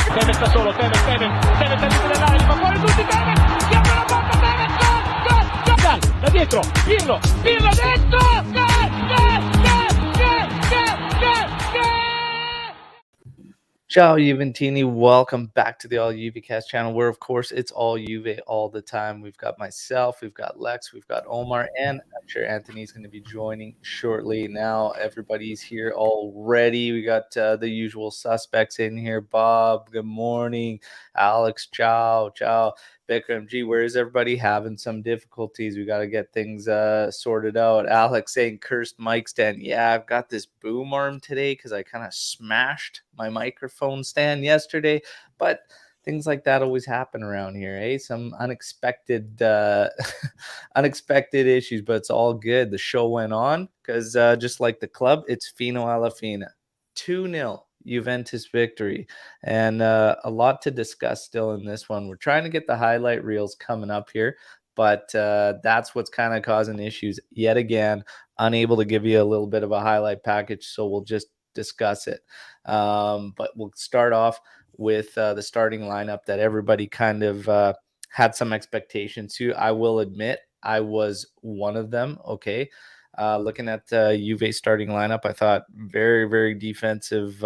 Tevez sta solo, Tevez al limite dell'area, ma fuori tutti, Tevez, si apre la porta, Tevez, gol, da dietro, Pirlo dentro, Ciao Juventini, welcome back to the All Juve Cast channel, where of course it's all Juve all the time. We've got myself, we've got Lex, we've got Omer, and I'm sure Anthony's going to be joining shortly. Now everybody's here already. We got the usual suspects in here. Bob, good morning. Alex, ciao. Bikram, gee, where is everybody? Having some difficulties. We got to get things sorted out. Alex saying cursed mic stand. Yeah, I've got this boom arm today because I kind of smashed my microphone stand yesterday, but things like that always happen around here, eh? Some unexpected unexpected issues, but it's all good. The show went on because just like the club, it's fino alla fine. 2-0 Juventus victory, and a lot to discuss still in this one. We're trying to get the highlight reels coming up here, but that's what's kind of causing issues yet again. Unable to give you a little bit of a highlight package, so we'll just discuss it. But we'll start off with the starting lineup that everybody kind of had some expectations to. I will admit I was one of them. Okay. Looking at Juve starting lineup, I thought very, very defensive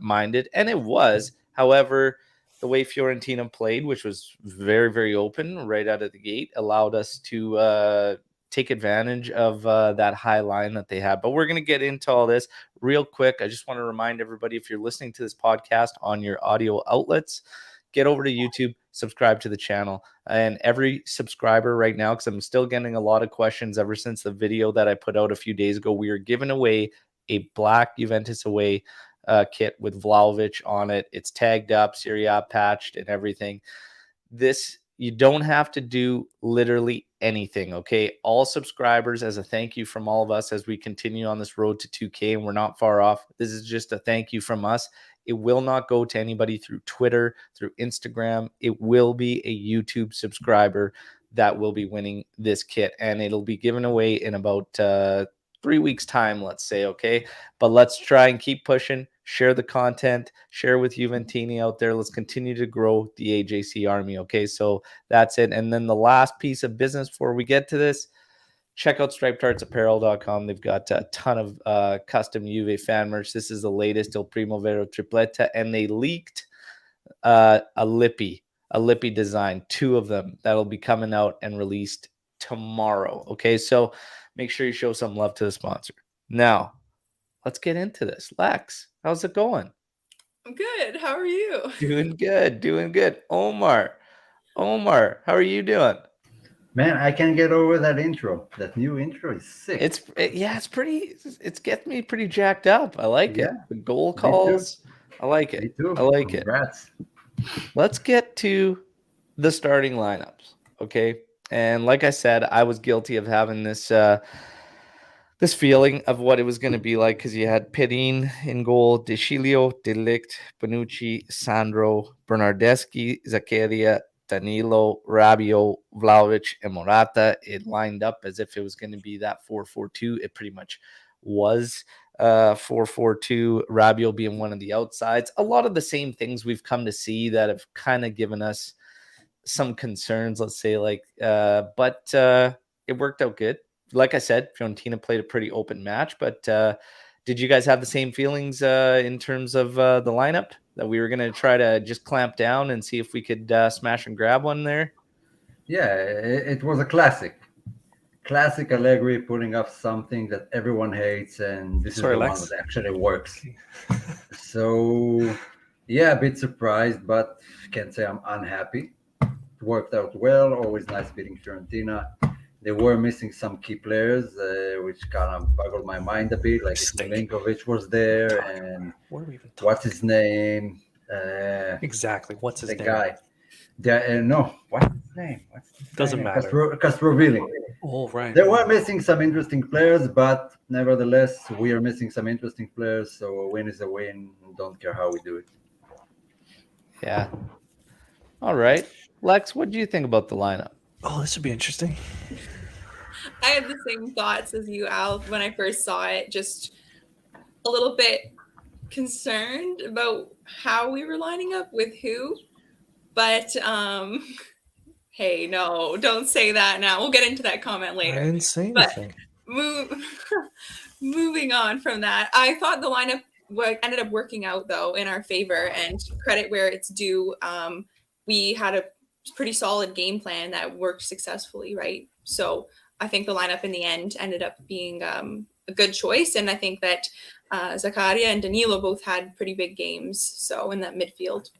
minded, and it was. However, the way Fiorentina played, which was very, very open right out of the gate, allowed us to take advantage of that high line that they had. But we're going to get into all this real quick. I just want to remind everybody, if you're listening to this podcast on your audio outlets, get over to YouTube, subscribe to the channel. And every subscriber right now, because I'm still getting a lot of questions ever since the video that I put out a few days ago, we are giving away a black Juventus away kit with Vlahovic on it. It's tagged up, Serie A patched and everything. This, you don't have to do literally anything, okay? All subscribers, as a thank you from all of us as we continue on this road to 2K, and we're not far off. This is just a thank you from us. It will not go to anybody through Twitter, through Instagram. It will be a YouTube subscriber that will be winning this kit, and it'll be given away in about 3 weeks' time, let's say, okay? But let's try and keep pushing. Share the content. Share with Juventini out there. Let's continue to grow the AJC army, okay? So that's it. And then the last piece of business before we get to this, check out stripedheartsapparel.com. They've got a ton of custom Juve fan merch. This is the latest Il Primo Vero Tripletta, and they leaked a lippy design, 2 of them that'll be coming out and released tomorrow. Okay, so make sure you show some love to the sponsor. Now, let's get into this. Lex, how's it going? I'm good. How are you? Doing good. Omer, how are you doing? Man, I can't get over that intro. That new intro is sick. It's getting me pretty jacked up. I like it. The goal calls. I like it. Me too. I like Congrats. it. Let's get to the starting lineups. Okay. And like I said, I was guilty of having this this feeling of what it was going to be like, because you had Perin in goal, De Sciglio, De Ligt, Bonucci, Sandro, Bernardeschi, Zaccaria, Danilo, Rabiot, Vlahovic, and Morata. It lined up as if it was going to be that 4-4-2. It pretty much was 4-4-2, Rabiot being one of the outsides. A lot of the same things we've come to see that have kind of given us some concerns, let's say, but it worked out good. Like I said, Fiorentina played a pretty open match, but did you guys have the same feelings in terms of the lineup, that we were going to try to just clamp down and see if we could smash and grab one there? Yeah, it was a classic Allegri putting up something that everyone hates, and this is the one that actually works. So, yeah, a bit surprised, but can't say I'm unhappy. It worked out well. Always nice beating Fiorentina. They were missing some key players, which kind of boggled my mind a bit. Like Milinkovic was there, and what's his name? Exactly. What's his name? The guy. No, what's his name? Doesn't matter. Castrovilli. Oh, right. They were missing some interesting players, but nevertheless, we are missing some interesting players. So a win is a win. Don't care how we do it. Yeah. All right. Lex, what do you think about the lineup? Oh, this would be interesting. I had the same thoughts as you, Al, when I first saw it. Just a little bit concerned about how we were lining up with who. But hey, no, don't say that now. We'll get into that comment later. I didn't say anything. But moving on from that, I thought the lineup ended up working out, though, in our favor, and credit where it's due. We had a pretty solid game plan that worked successfully, right? So I think the lineup in the end ended up being a good choice, and I think that Zakaria and Danilo both had pretty big games, so in that midfield.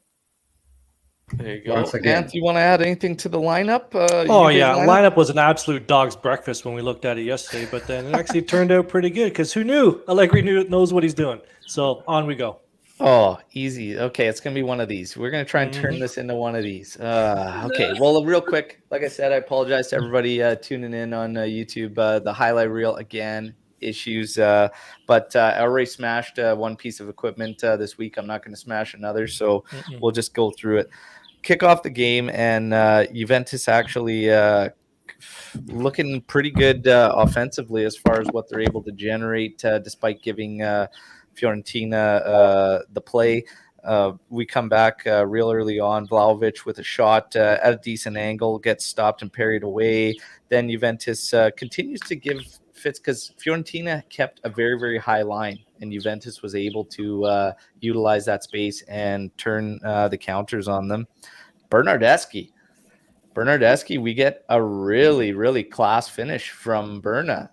There you go. Ant, you want to add anything to the lineup? Lineup was an absolute dog's breakfast when we looked at it yesterday, but then it actually turned out pretty good because who knew? Allegri knows what he's doing. So on we go. Oh, easy. Okay, it's going to be one of these. We're going to try and turn this into one of these. Okay, well, real quick, like I said, I apologize to everybody tuning in on YouTube. The highlight reel, again, issues, but I already smashed one piece of equipment this week. I'm not going to smash another, so we'll just go through it. Kick off the game, and Juventus actually looking pretty good offensively as far as what they're able to generate, despite giving Fiorentina the play. We come back real early on. Vlahovic with a shot at a decent angle, gets stopped and parried away. Then Juventus continues to give fits because Fiorentina kept a very, very high line, and Juventus was able to utilize that space and turn the counters on them. Bernardeschi, we get a really, really class finish from Berna.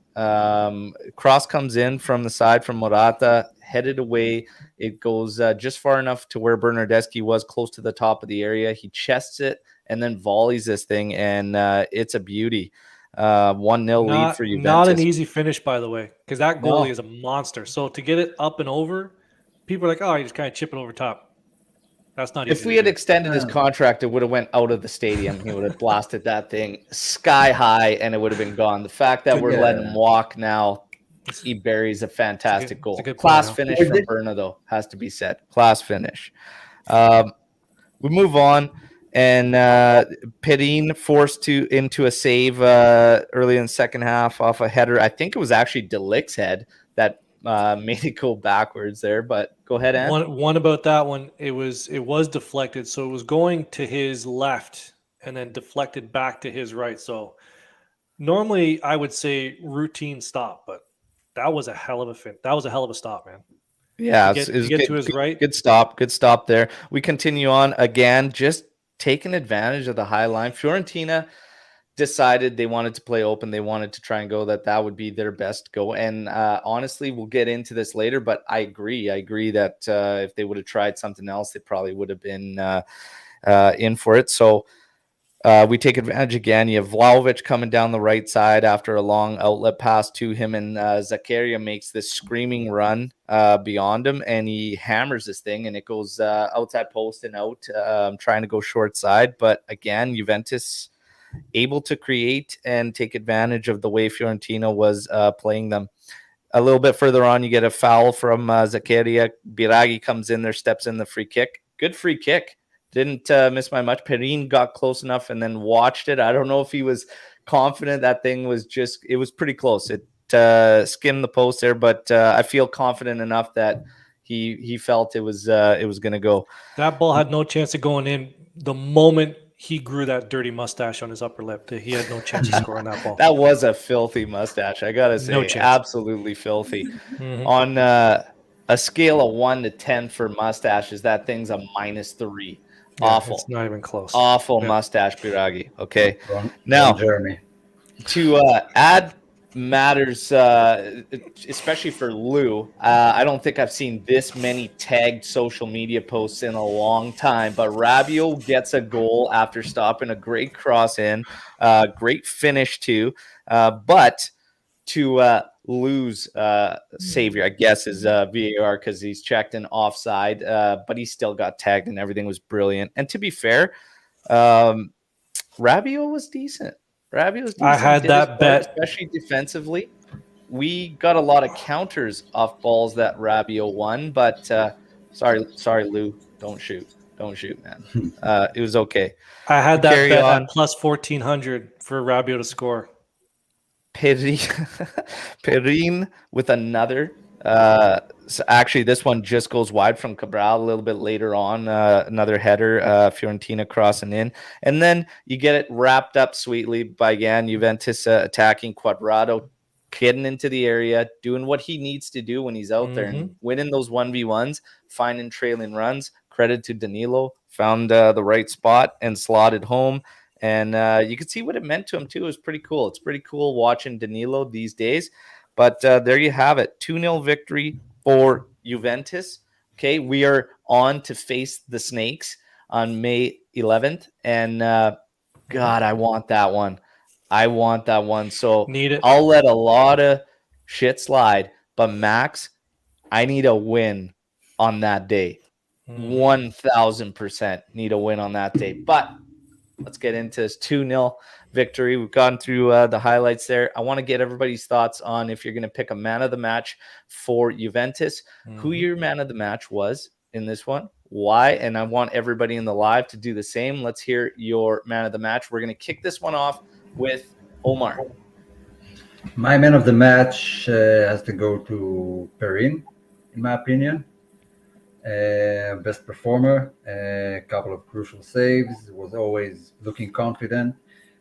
Cross comes in from the side from Morata, headed away. It goes just far enough to where Bernardeschi was, close to the top of the area. He chests it and then volleys this thing, and it's a beauty. 1-0 lead for Juventus. Not an easy finish, by the way, because that goalie is a monster. So to get it up and over, people are like, oh, you just kind of chip it over top. That's not easy. If we had extended his contract, it would have went out of the stadium. He would have blasted that thing sky high, and it would have been gone. The fact that we're letting him walk now, he buries a fantastic goal. Class finish from Berna, though, has to be said. Class finish. We move on, and Perin forced into a save early in the second half off a header. I think it was actually De Ligt's head that made it go backwards there, but go ahead, Ann. One about that one, it was deflected, so it was going to his left and then deflected back to his right. So normally I would say routine stop, but that was a hell of a fin. That was a hell of a stop, man. Yeah, to get to his right. Good stop there. We continue on again, just taking advantage of the high line. Fiorentina decided they wanted to play open. They wanted to try and go that would be their best go. And honestly, we'll get into this later, but I agree that if they would have tried something else, they probably would have been in for it. So we take advantage again. You have Vlahovic coming down the right side after a long outlet pass to him, and Zakaria makes this screaming run beyond him, and he hammers this thing, and it goes outside post and out, trying to go short side. But again, Juventus able to create and take advantage of the way Fiorentina was playing them. A little bit further on, you get a foul from Zakaria. Biraghi comes in there, steps in the free kick. Good free kick. Didn't miss by much. Perin got close enough and then watched it. I don't know if he was confident. That thing was it was pretty close. It skimmed the post there, but I feel confident enough that he felt it was going to go. That ball had no chance of going in the moment he grew that dirty mustache on his upper lip. He had no chance of scoring that ball. That was a filthy mustache, I gotta say. No chance. Absolutely filthy. On a scale of 1 to 10 for mustaches, that thing's a -3. Yeah, awful. It's not even close. Awful mustache, Biraghi. Okay. Now, to add matters, especially for Lou, I don't think I've seen this many tagged social media posts in a long time, but Rabiot gets a goal after stopping a great cross in, great finish too, but to Lou's savior, I guess, is VAR because he's checked an offside, but he still got tagged and everything was brilliant. And to be fair, Rabiot was decent. I had that bet, especially defensively. We got a lot of counters off balls that Rabiot won, but sorry, Lou, don't shoot, man. It was okay. I had that bet at plus 1,400 for Rabiot to score. Perin with another So actually, this one just goes wide from Cabral a little bit later on. Another header, Fiorentina crossing in. And then you get it wrapped up sweetly by, again, Juventus attacking Quadrado, getting into the area, doing what he needs to do when he's out there and winning those 1v1s, finding trailing runs. Credit to Danilo, found the right spot and slotted home. And you could see what it meant to him, too. It was pretty cool. It's pretty cool watching Danilo these days. But there you have it. 2-0 victory for Juventus. Okay, we are on to face the Snakes on May 11th. And God, I want that one. I want that one. So I'll let a lot of shit slide. But Max, I need a win on that day. 1,000% need a win on that day. But let's get into this 2-0 victory. We've gone through the highlights there. I want to get everybody's thoughts on if you're going to pick a man of the match for Juventus, who your man of the match was in this one, why, and I want everybody in the live to do the same. Let's hear your man of the match. We're going to kick this one off with Omer. My man of the match has to go to Perin, in my opinion. Best performer, a couple of crucial saves, was always looking confident.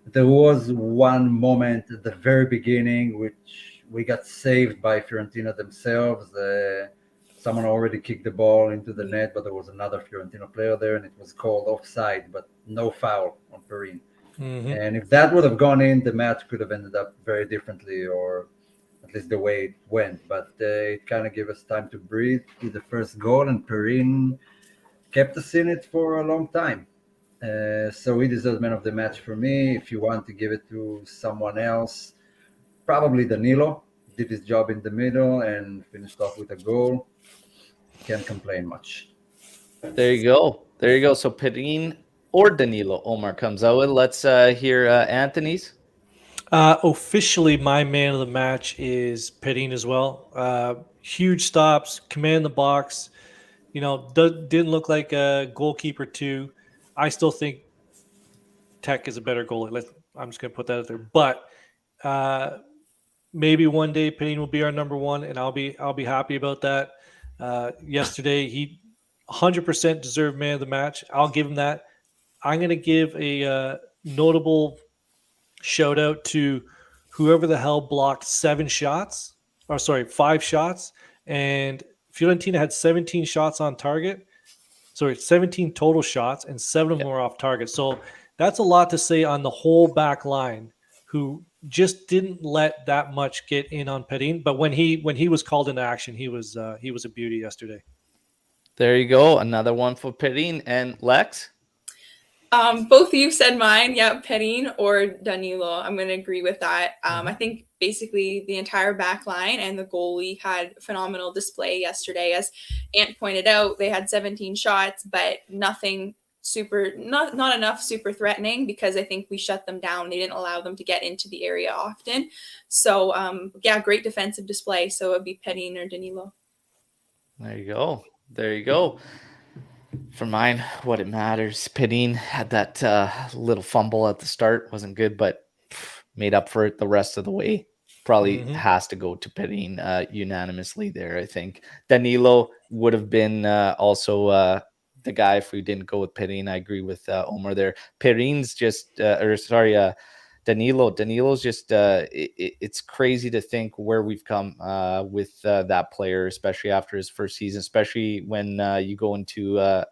There was one moment at the very beginning which we got saved by Fiorentina themselves. Someone already kicked the ball into the net, but there was another Fiorentina player there, and it was called offside, but no foul on Perin. And if that would have gone in, the match could have ended up very differently, or at least the way it went. But it kind of gave us time to breathe with the first goal, and Perin kept us in it for a long time. So he deserves man of the match for me. If you want to give it to someone else, probably Danilo. Did his job in the middle and finished off with a goal. Can't complain much. There you go. There you go. So Perin or Danilo, Omer comes out with. Let's hear Anthony's. Officially, my man of the match is Perin as well. Huge stops, command the box. You know, didn't look like a goalkeeper too. I still think Tech is a better goalie. I'm just going to put that out there. But maybe one day Perin will be our number one, and I'll be happy about that. Yesterday, he 100% deserved man of the match. I'll give him that. I'm going to give a notable shout out to whoever the hell blocked 5 shots, and Fiorentina had 17 shots on target. Sorry, 17 total shots, and 7 of them were off target. So that's a lot to say on the whole back line, who just didn't let that much get in on Perin. But when he was called into action, he was a beauty yesterday. There you go, another one for Perin. And Lex? Both of you said mine. Yeah, Perin or Danilo. I'm going to agree with that. I think basically the entire back line and the goalie had phenomenal display yesterday. As Ant pointed out, they had 17 shots, but nothing not enough super threatening, because I think we shut them down. They didn't allow them to get into the area often. So, great defensive display. So it would be Perin or Danilo. There you go. There you go. For mine, what it matters. Perin had that little fumble at the start. Wasn't good, but made up for it the rest of the way. Probably has to go to Perin unanimously there, I think. Danilo would have been also the guy if we didn't go with Perin. I agree with Omer there. Perin's just, Danilo. Danilo's just, it's crazy to think where we've come with that player, especially after his first season, especially when you go into a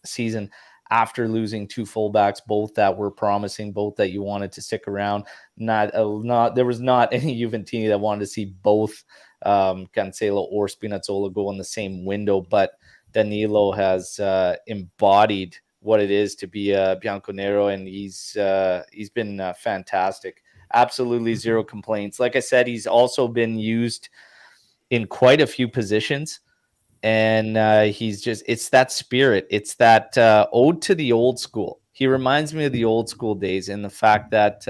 season after losing 2 fullbacks, both that were promising, both that you wanted to stick around. There was not any Juventini that wanted to see both Cancelo or Spinazzola go in the same window, but Danilo has embodied what it is to be a Bianconero, and he's been fantastic. Absolutely zero complaints. Like I said, he's also been used in quite a few positions, and it's that spirit. It's that ode to the old school. He reminds me of the old school days, and the fact that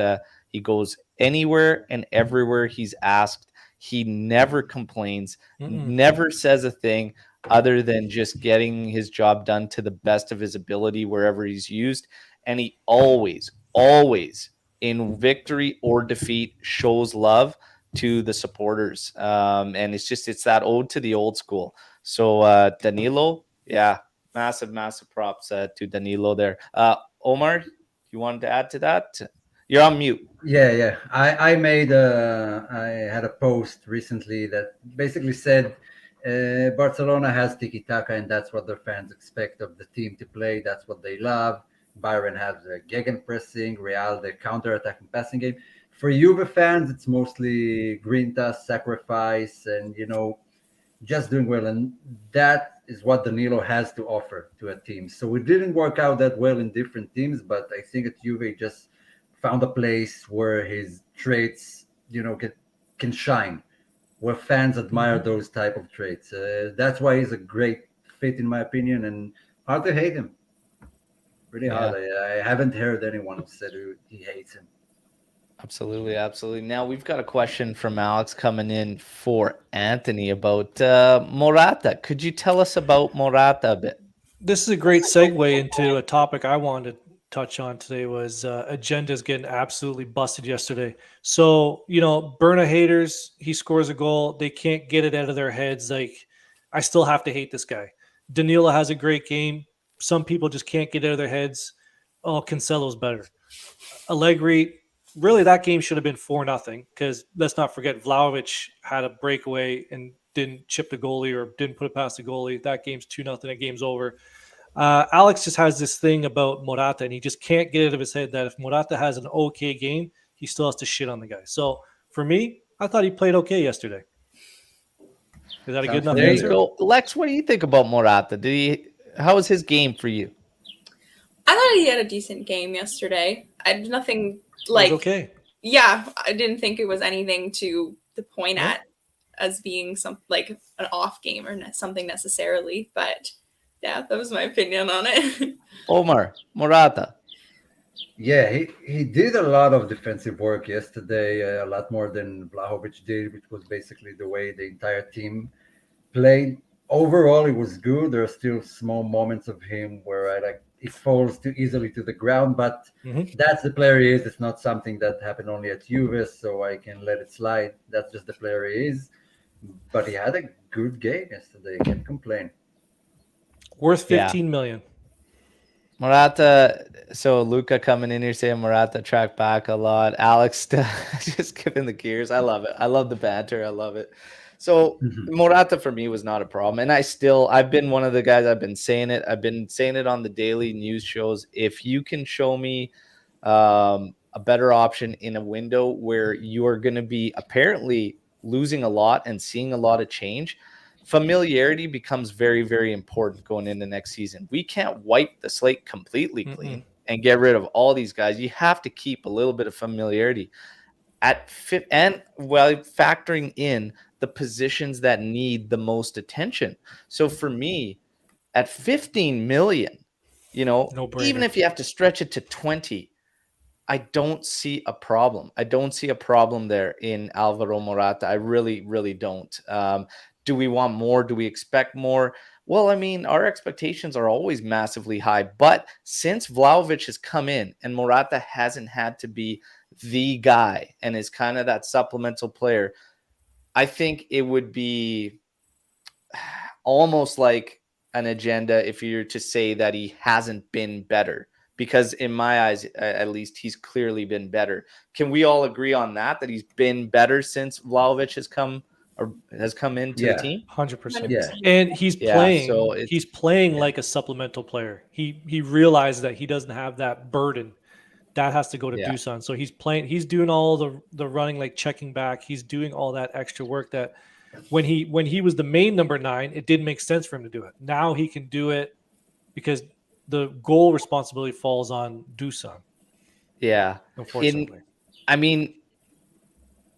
he goes anywhere and everywhere he's asked. He never complains, never says a thing other than just getting his job done to the best of his ability wherever he's used. And he always, in victory or defeat, shows love to the supporters. And it's that ode to the old school. So Danilo, yeah, massive props to Danilo there. Omer, you wanted to add to that? You're on mute. Yeah. I had a post recently that basically said Barcelona has tiki taka, and that's what their fans expect of the team to play. That's what they love. Bayern has the gegenpressing, Real the counter-attacking passing game. For Juve fans, it's mostly grinta, sacrifice, and just doing well. And that is what Danilo has to offer to a team. So it didn't work out that well in different teams, but I think at Juve just found a place where his traits, can shine, where fans admire those type of traits. That's why he's a great fit, in my opinion, and hard to hate him. Really hard. I haven't heard anyone who said he hates him. Absolutely. Now we've got a question from Alex coming in for Anthony about Morata. Could you tell us about Morata a bit? This is a great segue into a topic I wanted to touch on today. Was agendas getting absolutely busted yesterday. So Berna haters, he scores a goal, they can't get it out of their heads. Like, I still have to hate this guy. Danilo has a great game. Some people just can't get it out of their heads. Oh, Cancelo's better. Allegri, really, that game should have been 4-0, because let's not forget Vlahovic had a breakaway and didn't chip the goalie or didn't put it past the goalie. That game's 2-0. That game's over. Alex just has this thing about Morata, and he just can't get it out of his head that if Morata has an okay game, he still has to shit on the guy. So for me, I thought he played okay yesterday. Is that a good enough There answer? you go. Lex, what do you think about Morata? How was his game for you? I thought he had a decent game yesterday. I had nothing like. It was okay. Yeah, I didn't think it was anything to point at as being like an off game or something necessarily. But yeah, that was my opinion on it. Omer, Morata. Yeah, he did a lot of defensive work yesterday, a lot more than Vlahovic did, which was basically the way the entire team played. Overall, it was good. There are still small moments of him where it falls too easily to the ground, but that's the player he is. It's not something that happened only at Juve, so I can let it slide. That's just the player he is. But he had a good game yesterday. Can't complain. Worth 15 million. Morata, so Luca coming in here saying Morata track back a lot. Alex just giving the gears. I love it. I love the banter. I love it. So Morata for me was not a problem. And I've been one of the guys, I've been saying it. I've been saying it on the daily news shows. If you can show me a better option in a window where you are going to be apparently losing a lot and seeing a lot of change, familiarity becomes very, very important going into next season. We can't wipe the slate completely clean and get rid of all these guys. You have to keep a little bit of familiarity and while factoring in the positions that need the most attention. So for me, at 15 million, even if you have to stretch it to 20, I don't see a problem. I don't see a problem there in Alvaro Morata. I really, really don't. Do we want more? Do we expect more? Well, I mean, our expectations are always massively high. But since Vlahovic has come in and Morata hasn't had to be the guy and is kind of that supplemental player, I think it would be almost like an agenda if you're to say that he hasn't been better. Because in my eyes, at least, he's clearly been better. Can we all agree on that he's been better since Vlahovic has come into the team? 100%. Yeah. And he's playing. So he's playing like a supplemental player. He realized that he doesn't have that burden. That has to go to Dusan. So he's playing. He's doing all the running, like checking back. He's doing all that extra work that when he was the main number 9, it didn't make sense for him to do it. Now he can do it because the goal responsibility falls on Dusan. Yeah. Unfortunately.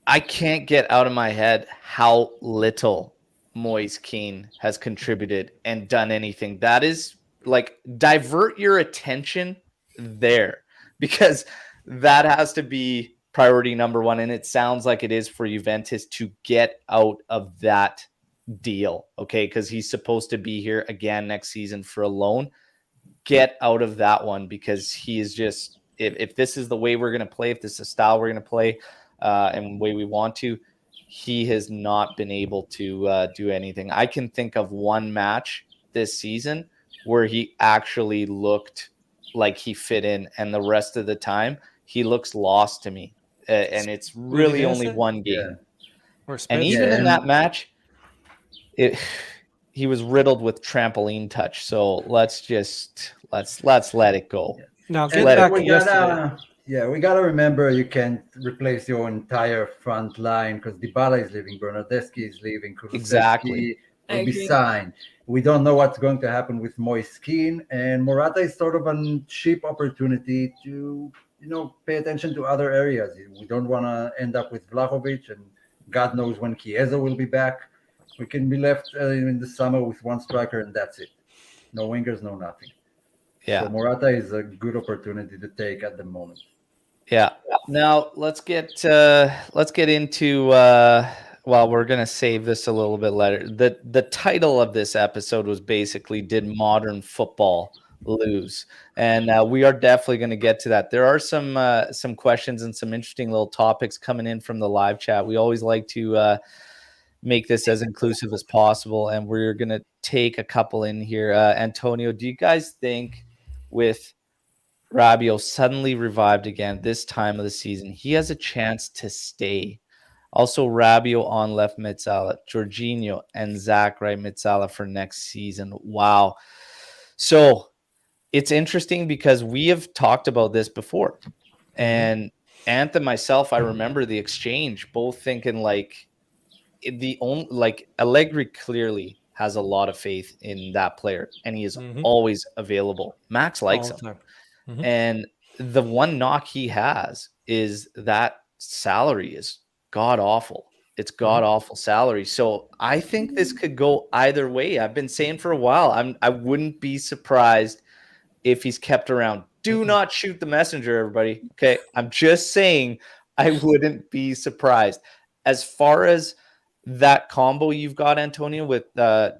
I can't get out of my head how little Moise Kean has contributed and done anything. That is like, divert your attention there, because that has to be priority number 1. And it sounds like it is for Juventus to get out of that deal. Okay. Because he's supposed to be here again next season for a loan. Get out of that one, because he is just, if this is the way we're going to play, if this is the style we're going to play and the way we want to, he has not been able to do anything. I can think of one match this season where he actually looked like he fit in, and the rest of the time he looks lost to me. And it's really only one game. Or And even in that match, he was riddled with trampoline touch. So let's let it go. Now get back to yesterday. We gotta remember you can't replace your entire front line because Dybala is leaving, Bernardeschi is leaving, Kulusevski Exactly. will be signed. We don't know what's going to happen with Moise Kean, and Morata is sort of a cheap opportunity to pay attention to other areas. We don't want to end up with Vlahovic, and God knows when Chiesa will be back. We can be left in the summer with one striker, and that's it. No wingers, no nothing. Yeah. So Morata is a good opportunity to take at the moment. Yeah. Now let's get into we're gonna save this a little bit later. The title of this episode was basically "Did Modern Football Lose?" And we are definitely going to get to that. There are some questions and some interesting little topics coming in from the live chat. We always like to make this as inclusive as possible, and we're going to take a couple in here. Antonio, do you guys think with Rabiot suddenly revived again this time of the season, he has a chance to stay? Also, Rabiot on left Mezzala, Jorginho and Zach right Mezzala for next season. Wow. So it's interesting because we have talked about this before. And Ant and myself, I remember the exchange, both thinking Allegri clearly has a lot of faith in that player, and he is always available. Max likes him. And the one knock he has is that salary is god awful. It's god awful salary. So I think this could go either way. I've been saying for a while, I wouldn't be surprised if he's kept around. Do not shoot the messenger, everybody. Okay. I'm just saying I wouldn't be surprised. As far as that combo you've got, Antonio, with Rabiot,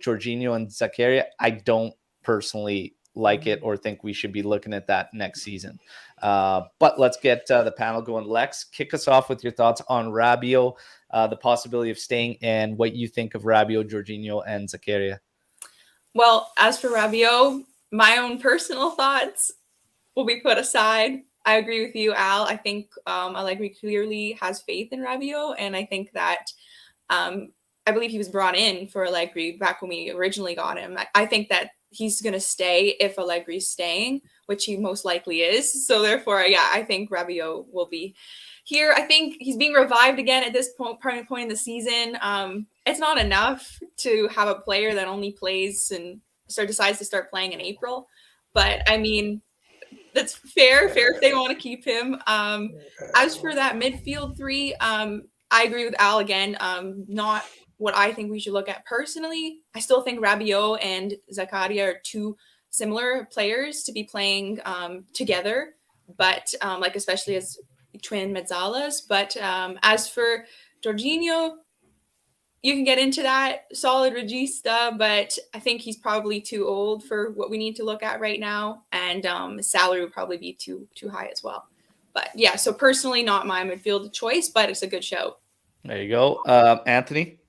Jorginho, and Zakaria, I don't personally like it or think we should be looking at that next season. But let's get the panel going. Lex, kick us off with your thoughts on Rabiot, the possibility of staying, and what you think of Rabiot, Jorginho, and Zakaria. Well, as for Rabiot, my own personal thoughts will be put aside. I agree with you, Al. I think Allegri clearly has faith in Rabiot, and I think that I believe he was brought in for Allegri back when we originally got him. I think that he's going to stay if Allegri's staying, which he most likely is. So therefore, I think Rabiot will be here. I think he's being revived again at this point in the season. It's not enough to have a player that only plays and decides to start playing in April. But I mean, that's fair if they want to keep him. As for that midfield three, I agree with Al again. Not what I think we should look at personally. I still think Rabiot and Zakaria are two similar players to be playing together, but especially as twin Mezzalas. But as for Jorginho, you can get into that solid regista, but I think he's probably too old for what we need to look at right now, and his salary would probably be too high as well. But yeah, so personally, not my midfield choice, but it's a good show. There you go, Anthony.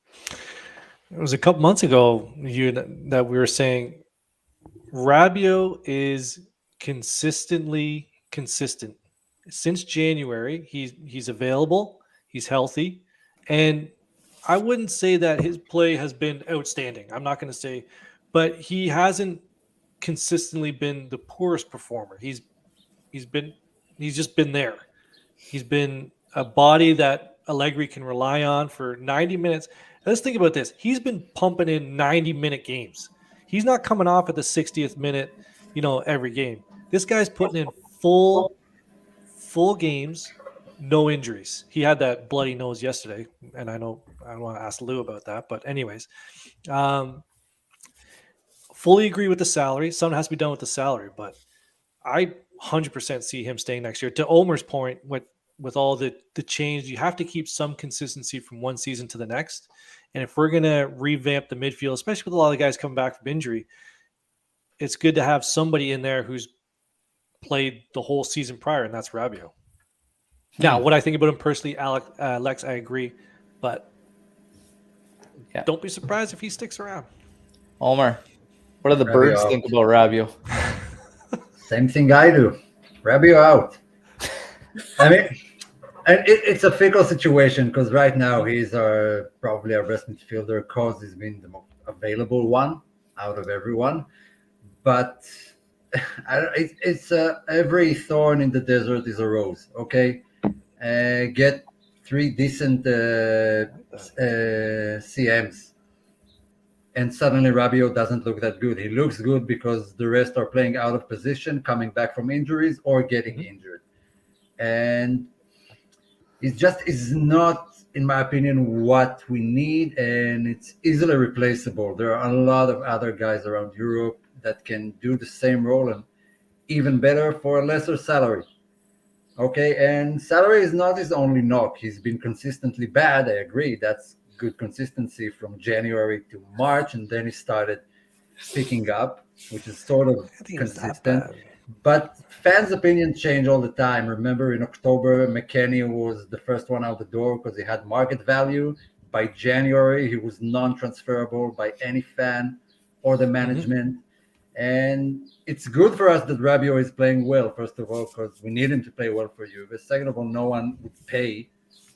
It was a couple months ago that we were saying Rabiot is consistently consistent. Since January, he's available, he's healthy, and I wouldn't say that his play has been outstanding. I'm not going to say, but he hasn't consistently been the poorest performer. He's just been there. He's been a body that Allegri can rely on for 90 minutes. Let's think about this. He's been pumping in 90-minute games. He's not coming off at the 60th minute, every game. This guy's putting in full games, no injuries. He had that bloody nose yesterday, and I don't want to ask Lou about that, but anyways, fully agree with the salary. Something has to be done with the salary, but I 100% see him staying next year. To Omer's point, with all the change, you have to keep some consistency from one season to the next. And if we're going to revamp the midfield, especially with a lot of the guys coming back from injury, it's good to have somebody in there who's played the whole season prior, and that's Rabiot. Now, what I think about him personally, Lex, I agree, but don't be surprised if he sticks around. Omer, what do the Rabiot birds out. think about Rabiot? Same thing I do. Rabiot out. I mean, and it's a fickle situation because right now he's probably our best midfielder because he's been the most available one out of everyone. But it's every thorn in the desert is a rose. Okay, get 3 decent CMs, and suddenly Rabiot doesn't look that good. He looks good because the rest are playing out of position, coming back from injuries, or getting injured, and it just is not, in my opinion, what we need, and it's easily replaceable. There are a lot of other guys around Europe that can do the same role and even better for a lesser salary. Okay, and salary is not his only knock. He's been consistently bad. I agree. That's good consistency from January to March, and then he started picking up, which is sort of consistent. But fans' opinions change all the time. Remember, in October, McKennie was the first one out the door because he had market value. By January, he was non-transferable by any fan or the management. And it's good for us that Rabiot is playing well, first of all, because we need him to play well for Juve. Second of all, no one would pay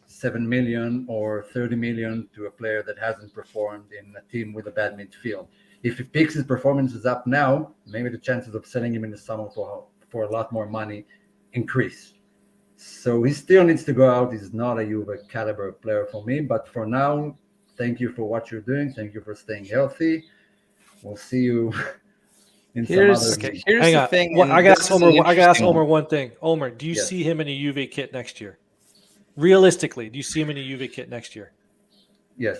7 million or 30 million to a player that hasn't performed in a team with a bad midfield. If he picks his performances up now, maybe the chances of selling him in the summer for a lot more money increase. So he still needs to go out. He's not a Juve caliber player for me. But for now, thank you for what you're doing. Thank you for staying healthy. We'll see you in Here's some other the thing. I got to ask Omer one thing. Omer, do you see him in a Juve kit next year? Realistically, do you see him in a Juve kit next year? Yes.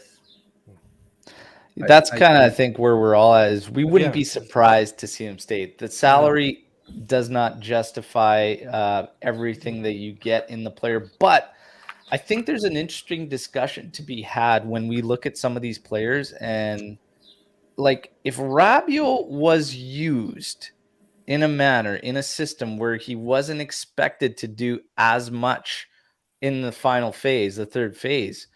That's kind of, I think, where we're all at is we wouldn't be surprised to see him stay. The salary does not justify everything that you get in the player. But I think there's an interesting discussion to be had when we look at some of these players. And like if Rabiot was used in a manner, in a system where he wasn't expected to do as much in the final phase, the third phase,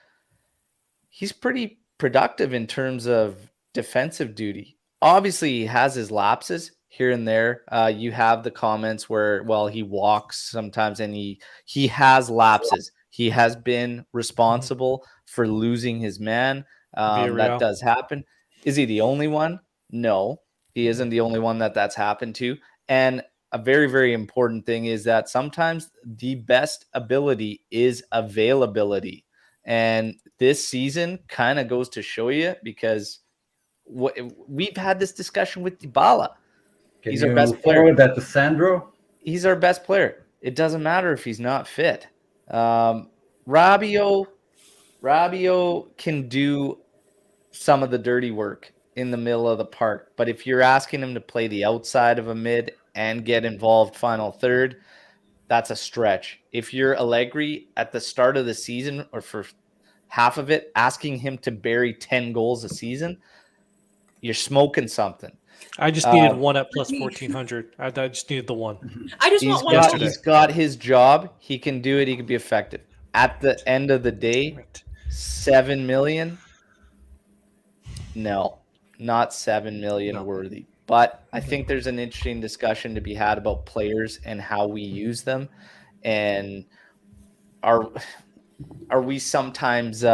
he's pretty productive in terms of defensive duty. Obviously, he has his lapses here and there. You have the comments where, well, he walks sometimes and he has lapses. He has been responsible for losing his man. That does happen. Is he the only one? No, he isn't the only one that's happened to. And a very, very important thing is that sometimes the best ability is availability. And this season kind of goes to show you because we've had this discussion with Dybala. He's our best player. That to Sandro? He's our best player. It doesn't matter if he's not fit. Rabiot can do some of the dirty work in the middle of the park. But if you're asking him to play the outside of a mid and get involved final third, that's a stretch. If you're Allegri at the start of the season or for half of it, asking him to bury 10 goals a season, you're smoking something. I just needed one at plus 1,400. I just needed the one. I just want one. He's got his job. He can do it. He can be effective. At the end of the day, 7 million? No, not 7 million worthy. But I think there's an interesting discussion to be had about players and how we use them. And are we sometimes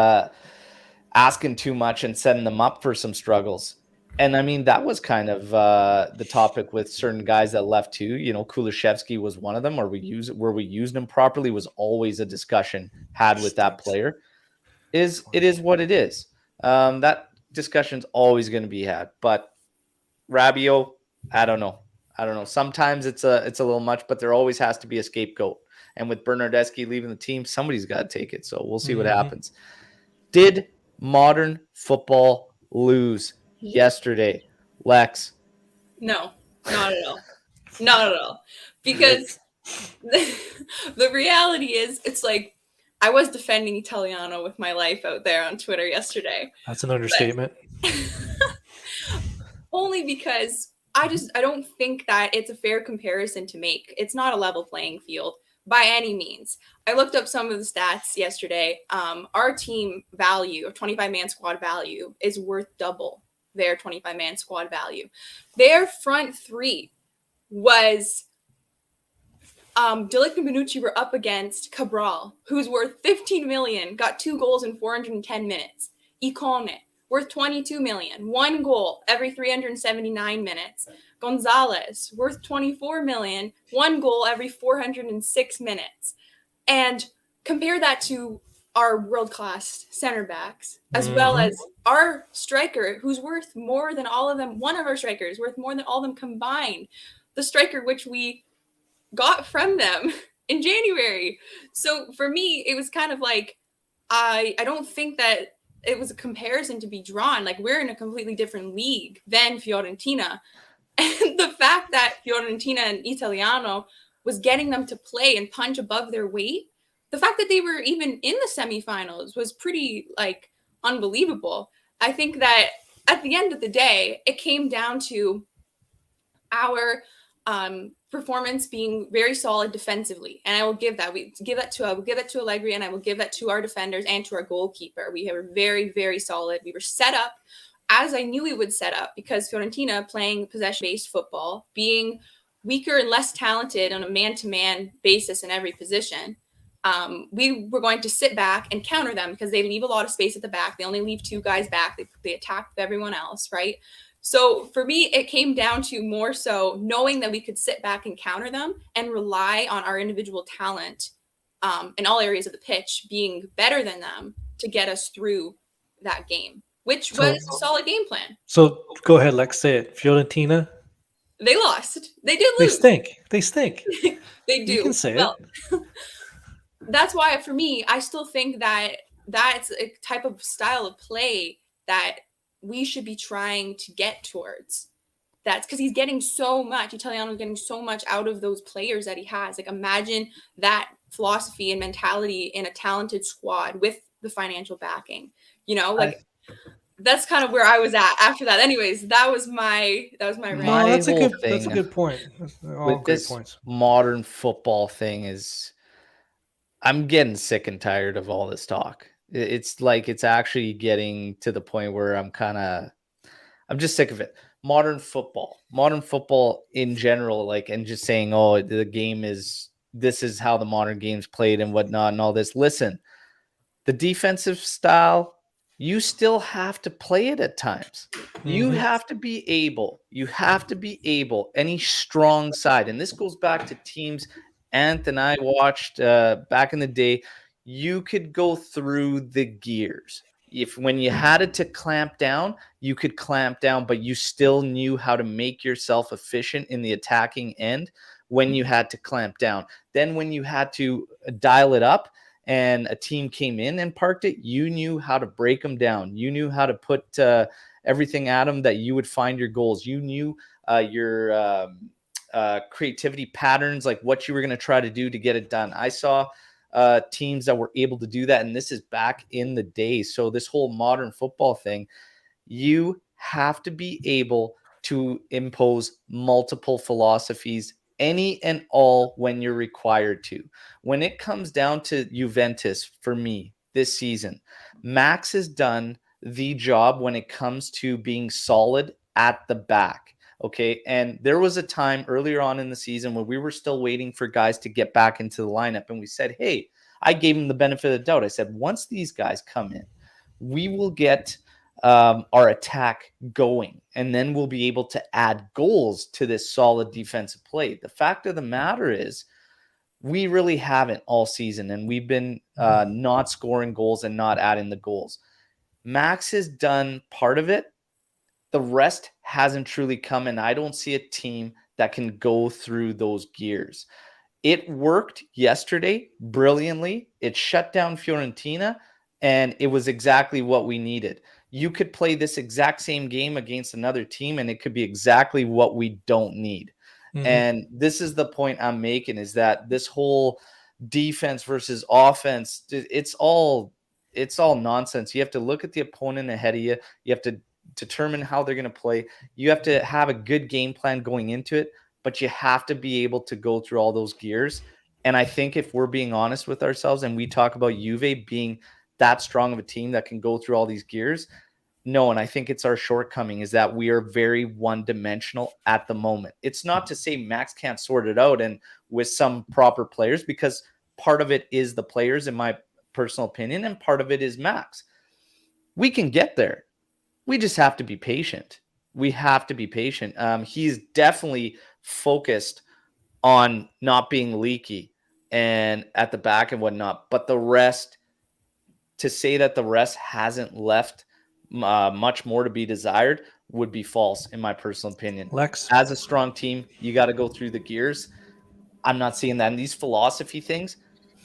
asking too much and setting them up for some struggles? And I mean, that was kind of the topic with certain guys that left too. You know, Kulishevsky was one of them. Were we using him properly was always a discussion had with that player. It is what it is. That discussion's always going to be had. But Rabiot, I don't know. Sometimes it's a little much, but there always has to be a scapegoat. And with Bernardeschi leaving the team, somebody's got to take it. So we'll see what happens. Did modern football lose yesterday, Lex? No, not at all. Not at all. Because the reality is, it's like I was defending Italiano with my life out there on Twitter yesterday. That's an understatement. Only because I don't think that it's a fair comparison to make. It's not a level playing field. by any means. I looked up some of the stats yesterday. Our team value of 25-man squad value is worth double their 25-man squad value. Their front three was Delic and Bonucci were up against Cabral, who's worth 15 million, got 2 goals in 410 minutes. Icone, worth 22 million, 1 goal every 379 minutes. Gonzalez, worth 24 million, 1 goal every 406 minutes. And compare that to our world-class center backs, as well as our striker, who's worth more than all of them. One of our strikers worth more than all of them combined. The striker which we got from them in January. So for me, it was kind of like, I don't think that it was a comparison to be drawn. Like, we're in a completely different league than Fiorentina. And the fact that Fiorentina and Italiano was getting them to play and punch above their weight, the fact that they were even in the semifinals was pretty, like, unbelievable. I think that at the end of the day, it came down to our performance being very solid defensively, and I will give that. I will give that to Allegri, and I will give that to our defenders and to our goalkeeper. We were very, very solid. We were set up as I knew we would set up, because Fiorentina, playing possession-based football, being weaker and less talented on a man-to-man basis in every position, we were going to sit back and counter them, because they leave a lot of space at the back. They only leave 2 guys back. They attack everyone else, right? So for me, it came down to more so knowing that we could sit back and counter them and rely on our individual talent in all areas of the pitch being better than them to get us through that game, which was a solid game plan. So go ahead, Lex, say it. Fiorentina? They lost. They did lose. They stink. They do. You can say it. That's why, for me, I still think that that's a type of style of play that we should be trying to get towards. That's because he's getting so much. Italiano's getting so much out of those players that he has. Like, imagine that philosophy and mentality in a talented squad with the financial backing. You know, like, that's kind of where I was at after that. Anyways, that was my rant. No, that's a good point. All with this points. Modern football thing is, I'm getting sick and tired of all this talk. It's like, it's actually getting to the point where I'm just sick of it. Modern football in general, like, and just saying, oh, the game this is how the modern game's played and whatnot and all this. Listen, the defensive style, you still have to play it at times. You have to be able, any strong side. And this goes back to teams Ant and I watched back in the day. You could go through the gears. When you had it to clamp down, you could clamp down, but you still knew how to make yourself efficient in the attacking end when you had to clamp down. Then when you had to dial it up and a team came in and parked it, you knew how to break them down. You knew how to put everything at them that you would find your goals. You knew your creativity patterns, like what you were going to try to do to get it done. I saw teams that were able to do that, and this is back in the day. So this whole modern football thing, you have to be able to impose multiple philosophies, any and all, when you're required to. When it comes down to Juventus, for me this season, Max has done the job when it comes to being solid at the back. Okay. And there was a time earlier on in the season when we were still waiting for guys to get back into the lineup. And we said, hey, I gave him the benefit of the doubt. I said, once these guys come in, we will get our attack going, and then we'll be able to add goals to this solid defensive play. The fact of the matter is, we really haven't all season, and we've been not scoring goals and not adding the goals. Max has done part of it. The rest hasn't truly come, and I don't see a team that can go through those gears. It worked yesterday brilliantly. It shut down Fiorentina, and it was exactly what we needed. You could play this exact same game against another team, and it could be exactly what we don't need. And this is the point I'm making, is that this whole defense versus offense, it's all nonsense. You have to look at the opponent ahead of you. You have to determine how they're going to play. You have to have a good game plan going into it, but you have to be able to go through all those gears And I think if we're being honest with ourselves and we talk about Juve being that strong of a team that can go through all these gears, no, and I think it's our shortcoming is that we are very one-dimensional at the moment. It's not to say Max can't sort it out and with some proper players, because part of it is the players, in my personal opinion, and part of it is Max. We can get there. We just have to be patient. We have to be patient. He's definitely focused on not being leaky and at the back and whatnot, but the rest, to say that the rest hasn't left much more to be desired would be false, in my personal opinion. Lex, as a strong team, you got to go through the gears. I'm not seeing that. And these philosophy things,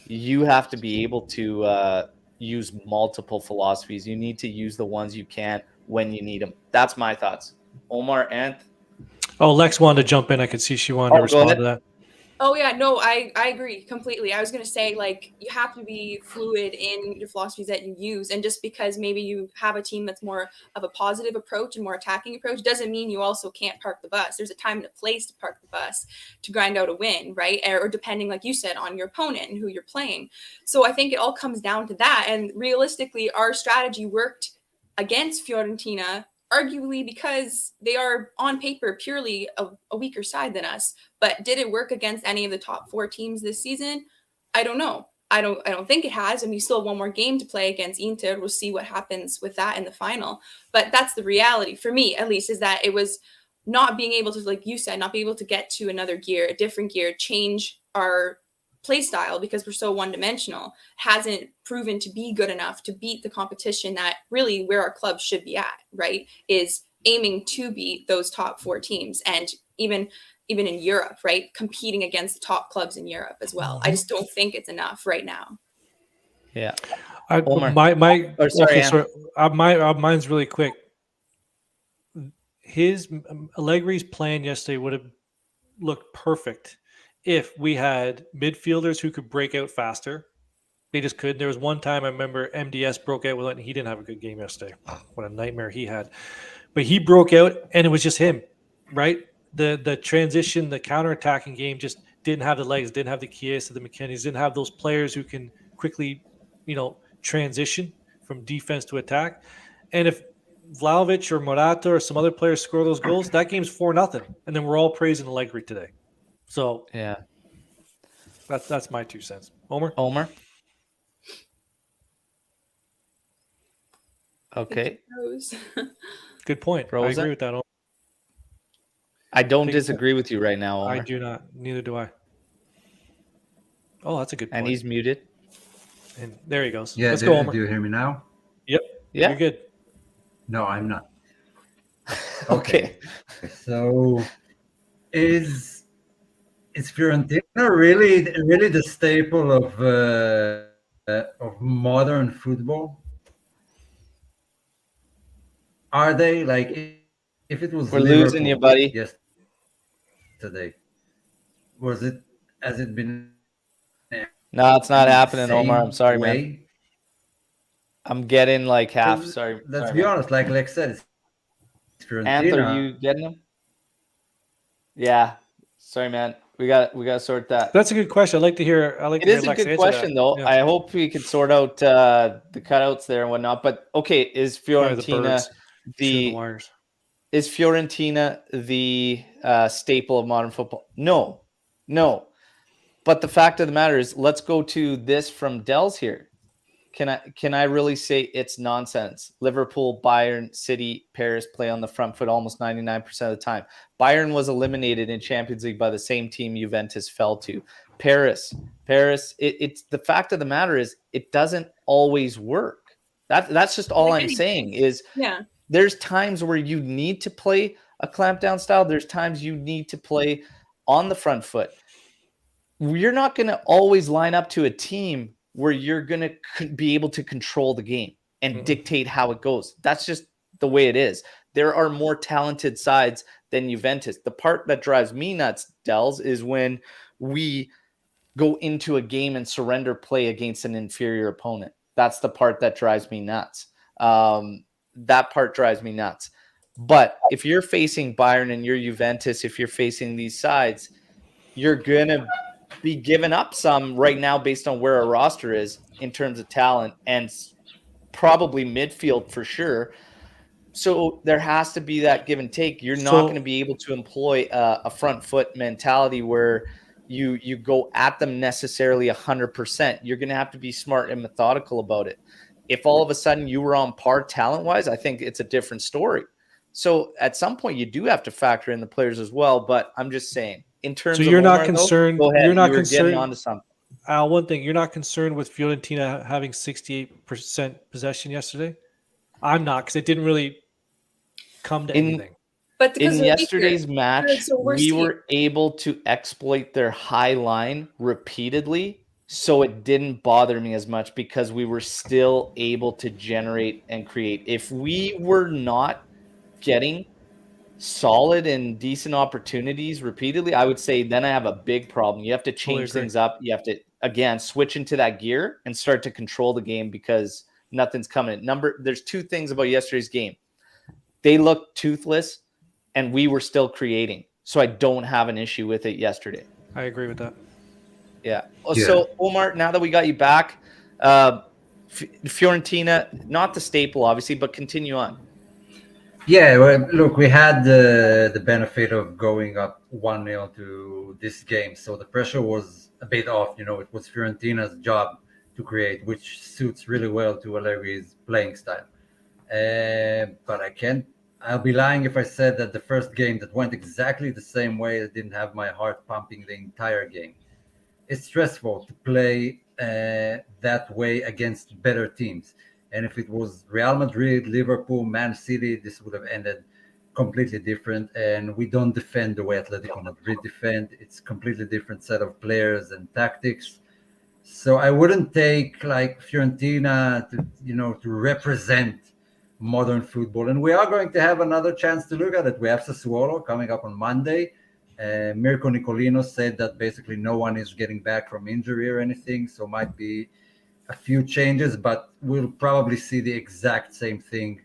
you have to be able to use multiple philosophies. You need to use the ones you can when you need them. That's my thoughts. Omar and Lex wanted to jump in. I could see she wanted to respond to that. Oh yeah, no, I agree completely. I was gonna say, like, you have to be fluid in your philosophies that you use, and just because maybe you have a team that's more of a positive approach and more attacking approach doesn't mean you also can't park the bus. There's a time and a place to park the bus to grind out a win, right? Or depending, like you said, on your opponent and who you're playing. So I think it all comes down to that. And realistically, our strategy worked against Fiorentina, arguably because they are on paper purely a weaker side than us. But did it work against any of the top 4 teams this season? I don't know. I don't think it has, and we still have one more game to play against Inter. We'll see what happens with that in the final. But that's the reality for me, at least, is that it was not being able to, like you said, not be able to get to another gear, a different gear, change our play style because we're so one-dimensional, hasn't proven to be good enough to beat the competition that really where our club should be at, right? Is aiming to beat those top 4 teams, and even in Europe, right? Competing against the top clubs in Europe as well. I just don't think it's enough right now. Yeah. Mine's really quick. Allegri's plan yesterday would have looked perfect if we had midfielders who could break out faster. They just could. There was one time I remember MDS broke out with it, and he didn't have a good game yesterday. What a nightmare he had. But he broke out, and it was just him, right? The transition, the counter-attacking game just didn't have the legs, didn't have the Chiesa, the McKennies, didn't have those players who can quickly, transition from defense to attack. And if Vlahovic or Morata or some other players score those goals, that game's 4-0. And then we're all praising Allegri today. So yeah, that's my 2 cents. Omer? Okay. Good point. Frozen? I agree with that, Omer. I don't disagree with you right now, Omer. I do not. Neither do I. Oh, that's a good point. And he's muted. And there he goes. Yeah, Let's go, Omer. Do you hear me now? Yep. Yeah. You're good. No, I'm not. Okay. So is Fiorentina really the staple of modern football? Are they, like, if it was We're Liverpool losing you, buddy. yesterday, has it been? No, it's not happening, same Omar. I'm sorry, way? man. I'm getting like half. Sorry. Let's sorry, be man. honest. Like Lex said, it's Fiorentina. Ant, are you getting them? Yeah. Sorry, man. We got to sort that. That's a good question. I'd like to hear. It is a good question, though. Yeah. I hope we could sort out the cutouts there and whatnot. But okay, is Fiorentina is Fiorentina the staple of modern football? No. But the fact of the matter is, let's go to this from Dell's here. Can I really say it's nonsense? Liverpool, Bayern, City, Paris play on the front foot almost 99% of the time. Bayern was eliminated in Champions League by the same team Juventus fell to. Paris. It's the fact of the matter is it doesn't always work. That's just all I'm saying is there's times where you need to play a clampdown style. There's times you need to play on the front foot. You're not going to always line up to a team where you're going to be able to control the game and dictate how it goes. That's just the way it is. There are more talented sides than Juventus. The part that drives me nuts, Dells, is when we go into a game and surrender play against an inferior opponent. That's the part that drives me nuts. That part drives me nuts. But if you're facing Bayern and you're Juventus, if you're facing these sides, you're going to be giving up some right now based on where our roster is in terms of talent and probably midfield for sure. So there has to be that give and take. You're not going to be able to employ a front foot mentality where you go at them necessarily 100%. You're going to have to be smart and methodical about it. If all of a sudden you were on par talent-wise, I think it's a different story. So at some point you do have to factor in the players as well. But I'm just saying, in terms of you're Omer, not concerned. go ahead. You're not you were concerned. Getting onto something. One thing, you're not concerned with Fiorentina having 68% possession yesterday. I'm not, because it didn't really come to anything. But in yesterday's match, we were able to exploit their high line repeatedly, so it didn't bother me as much because we were still able to generate and create. If we were not getting solid and decent opportunities repeatedly, I would say then I have a big problem. You have to change things up. You have to, again, switch into that gear and start to control the game because nothing's coming. There's two things about yesterday's game. They looked toothless, and we were still creating. So I don't have an issue with it yesterday. I agree with that. Yeah. So, Omer, now that we got you back, Fiorentina, not the staple, obviously, but continue on. Yeah, well, look, we had the benefit of going up 1-0 to this game. So the pressure was a bit off. It was Fiorentina's job to create, which suits really well to Allegri's playing style. But I'll be lying if I said that the first game that went exactly the same way, that didn't have my heart pumping the entire game. It's stressful to play that way against better teams. And if it was Real Madrid, Liverpool, Man City, this would have ended completely different. And we don't defend the way Atletico Madrid defend. It's completely different set of players and tactics. So I wouldn't take like Fiorentina to represent modern football. And we are going to have another chance to look at it. We have Sassuolo coming up on Monday. Mirko Nicolino said that basically no one is getting back from injury or anything. So might be a few changes, but we'll probably see the exact same thing.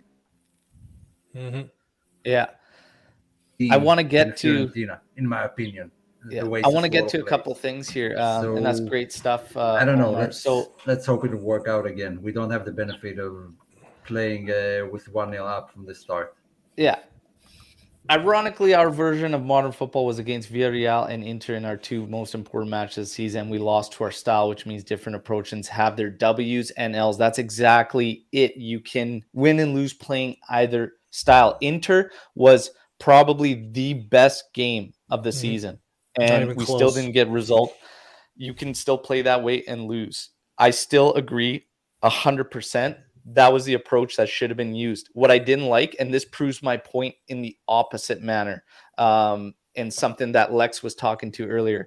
Mm-hmm. Yeah. I want to get to Fiorentina, in my opinion. Yeah. I want to get to a couple things here, and that's great stuff. I don't know. Omer. Let's hope it'll work out again. We don't have the benefit of playing with 1-0 up from the start. Yeah. Ironically, our version of modern football was against Villarreal and Inter in our two most important matches this season. We lost to our style, which means different approaches have their W's and L's. That's exactly it. You can win and lose playing either style. Inter was probably the best game of the season, and we still didn't get result. You can still play that way and lose. I still agree 100%. That was the approach that should have been used. What I didn't like, and this proves my point in the opposite manner, and something that Lex was talking to earlier,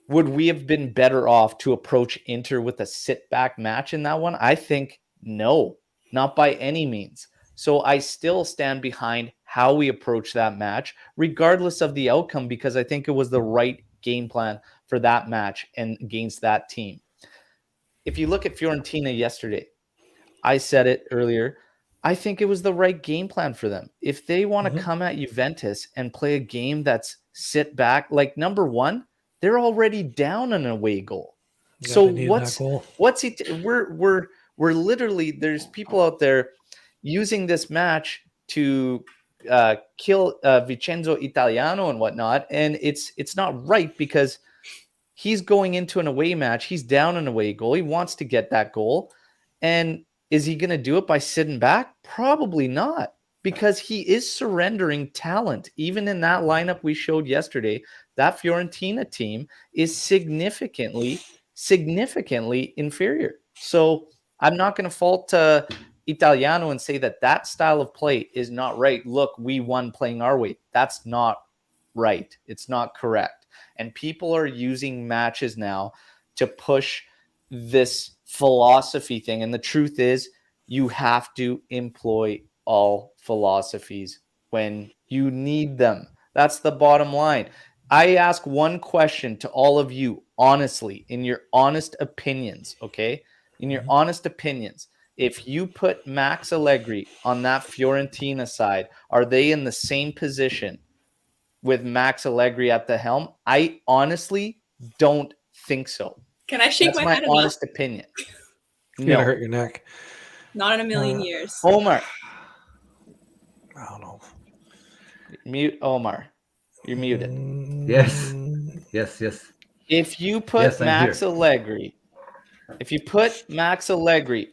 would we have been better off to approach Inter with a sit-back match in that one? I think no, not by any means. So I still stand behind how we approach that match, regardless of the outcome, because I think it was the right game plan for that match and against that team. If you look at Fiorentina yesterday, I said it earlier, I think it was the right game plan for them. If they want to come at Juventus and play a game that's sit back, like number one, they're already down an away goal. Yeah, so we're literally, there's people out there using this match to kill Vincenzo Italiano and whatnot, and it's not right because he's going into an away match. He's down an away goal. He wants to get that goal, and is he going to do it by sitting back? Probably not, because he is surrendering talent. Even in that lineup we showed yesterday, that Fiorentina team is significantly inferior. So I'm not going to fault Italiano and say that style of play is not right. Look, we won playing our way. That's not right. It's not correct. And people are using matches now to push this philosophy thing. And the truth is, you have to employ all philosophies when you need them. That's the bottom line. I ask one question to all of you, honestly, in your honest opinions, okay? In your honest opinions, if you put Max Allegri on that Fiorentina side, are they in the same position with Max Allegri at the helm? I honestly don't think so. Can I shake That's my my head? Enough? honest opinion. You're gonna No, hurt your neck. Not in a million years. Omar, I don't know. mute Omar. You're muted. Yes. Yes. Yes. If you put Yes, I'm Max here. Allegri,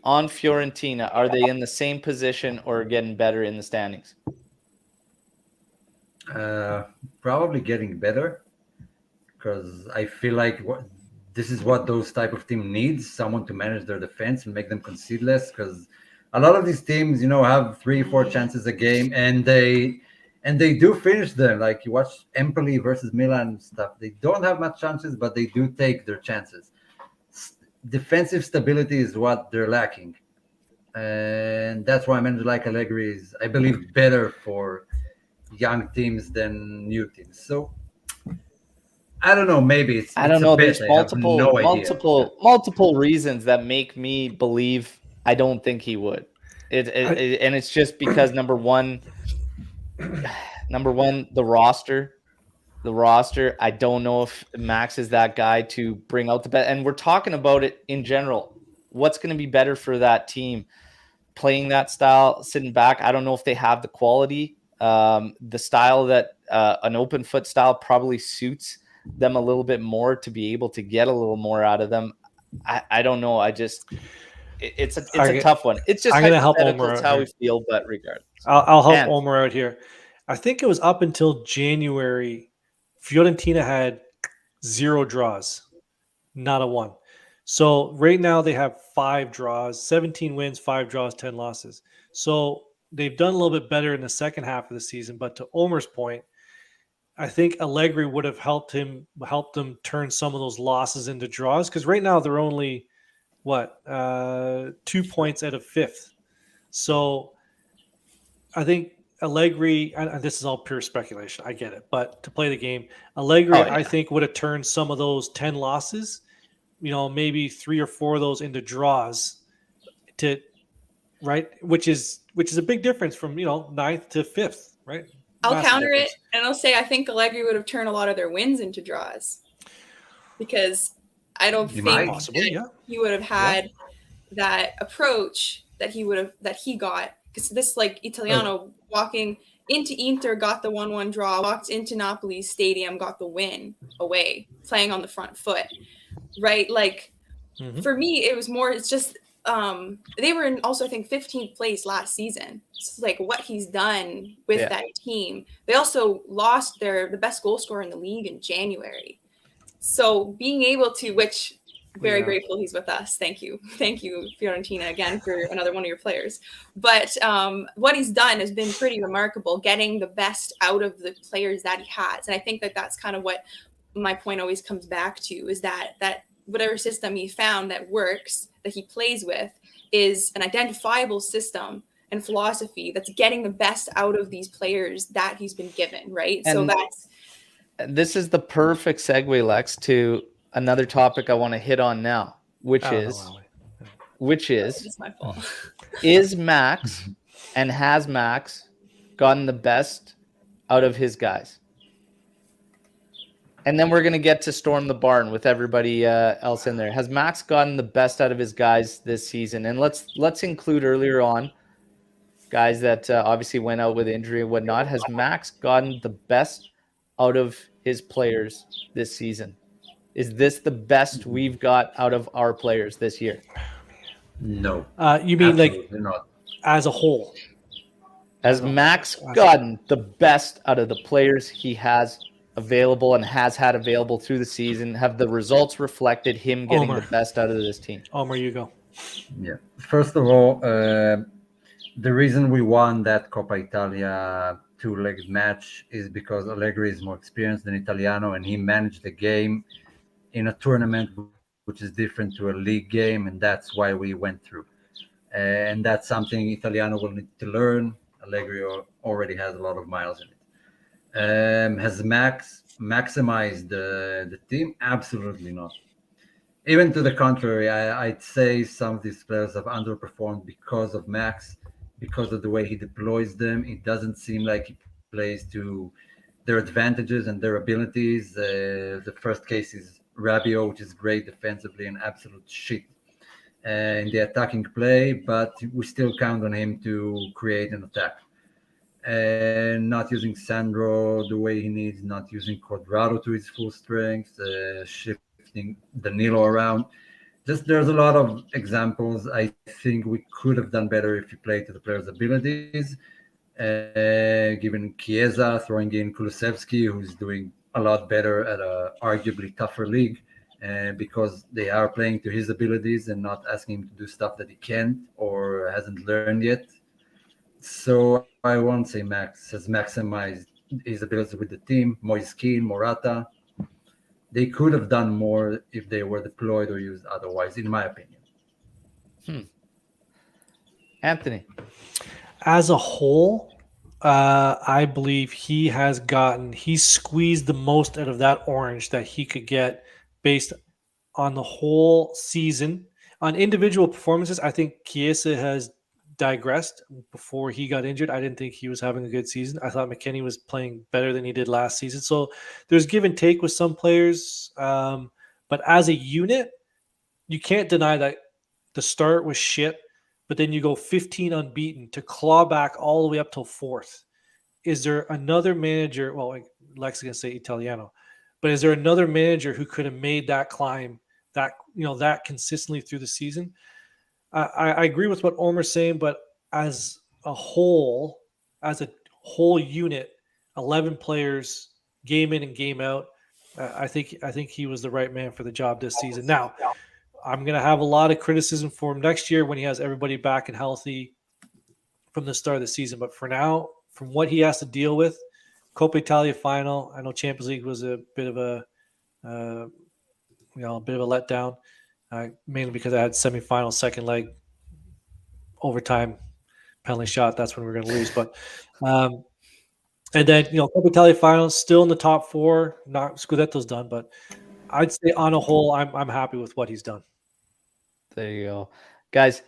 on Fiorentina, are they in the same position or getting better in the standings? Probably getting better, because I feel like this is what those type of team needs: someone to manage their defense and make them concede less. Because a lot of these teams, have 3-4 chances a game, and they do finish them. Like you watch Empoli versus Milan and stuff; they don't have much chances, but they do take their chances. Defensive stability is what they're lacking, and that's why a manager like Allegri is, I believe, better for young teams than new teams. So I don't know. Maybe it's I don't a know. bit. There's I have no idea. multiple reasons that make me believe I don't think he would. And it's just because number one, the roster. I don't know if Max is that guy to bring out the best. And we're talking about it in general. What's going to be better for that team? Playing that style, sitting back. I don't know if they have the quality. The style that an open foot style probably suits them a little bit more to be able to get a little more out of them. I don't know. It's a tough one. It's just I'm gonna help hypothetical. Omer It's out how here. we feel, but regardless. I'll help And- Omer out here. I think it was up until January, Fiorentina had 0 draws, not a one. So right now they have 5 draws, 17 wins, 5 draws, 10 losses. So they've done a little bit better in the second half of the season. But to Omer's point, I think Allegri would have helped them turn some of those losses into draws, because right now they're only 2 points out of 5th. So I think Allegri, and this is all pure speculation, I get it, but to play the game, Allegri, I think, would have turned some of those 10 losses, maybe 3 or 4 of those into draws, which is a big difference from 9th to 5th, right? I'll Massive counter difference. it, and I'll say I think Allegri would have turned a lot of their wins into draws, because I don't You think might. Possibly, yeah. he would have had that approach that he got. Because this, like, Italiano walking into Inter, got the 1-1 draw, walked into Napoli's stadium, got the win away, playing on the front foot, right? Like, for me, it was more, it's just, they were in also, I think, 15th place last season. It's like what he's done with that team. They also lost the best goal scorer in the league in January. So being able to, which very grateful he's with us. Thank you, Fiorentina, again, for another one of your players. But what he's done has been pretty remarkable, getting the best out of the players that he has. And I think that that's kind of what my point always comes back to, is that whatever system he found that works, that he plays with, is an identifiable system and philosophy that's getting the best out of these players that he's been given, right? And this is the perfect segue, Lex, to another topic I want to hit on now, which is it's my fault. Is Max and has Max gotten the best out of his guys? And then we're going to get to storm the barn with everybody else in there. Has Max gotten the best out of his guys this season? And let's include earlier on guys that obviously went out with injury and whatnot. Has Max gotten the best out of his players this season? Is this the best we've got out of our players this year? No. You mean absolutely not. As a whole? Has Max gotten the best out of the players he has available and has had available through the season? Have the results reflected him getting the best out of this team? Omer, you go. Yeah. First of all, the reason we won that Coppa Italia two-legged match is because Allegri is more experienced than Italiano, and he managed the game in a tournament which is different to a league game, and that's why we went through. And that's something Italiano will need to learn. Allegri already has a lot of miles in it. Has Max maximized the team? Absolutely not. Even to the contrary, I'd say some of these players have underperformed because of Max, because of the way he deploys them. It doesn't seem like he plays to their advantages and their abilities. The first case is Rabiot, which is great defensively and absolute shit in the attacking play, but we still count on him to create an attack. And not using Sandro the way he needs, not using Quadrado to his full strength, shifting Danilo around. Just there's a lot of examples. I think we could have done better if he played to the players' abilities. Given Chiesa, throwing in Kulusevski, who's doing a lot better at a arguably tougher league, because they are playing to his abilities and not asking him to do stuff that he can't or hasn't learned yet. So I won't say Max has maximized his abilities with the team. Moiskin, Morata, they could have done more if they were deployed or used otherwise, in my opinion. Anthony. As a whole, I believe he squeezed the most out of that orange that he could get based on the whole season. On individual performances, I think Chiesa has digressed before he got injured. I didn't think he was having a good season. I thought McKennie was playing better than he did last season. So there's give and take with some players. But as a unit, you can't deny that the start was shit, but then you go 15 unbeaten to claw back all the way up till fourth. Is there another manager? Well, Lex is going to say Italiano, but is there another manager who could have made that climb that consistently through the season? I agree with what Omer's saying, but as a whole unit, 11 players, game in and game out, I think he was the right man for the job this season. Now, I'm going to have a lot of criticism for him next year when he has everybody back and healthy from the start of the season. But for now, from what he has to deal with, Coppa Italia Final, I know Champions League was a bit of a letdown. Mainly because I had semifinal, second leg, overtime, penalty shot. That's when we're going to lose. But and then Coppa Italia Final, still in the top four. Not Scudetto's done, but I'd say on a whole, I'm happy with what he's done. There you go, guys.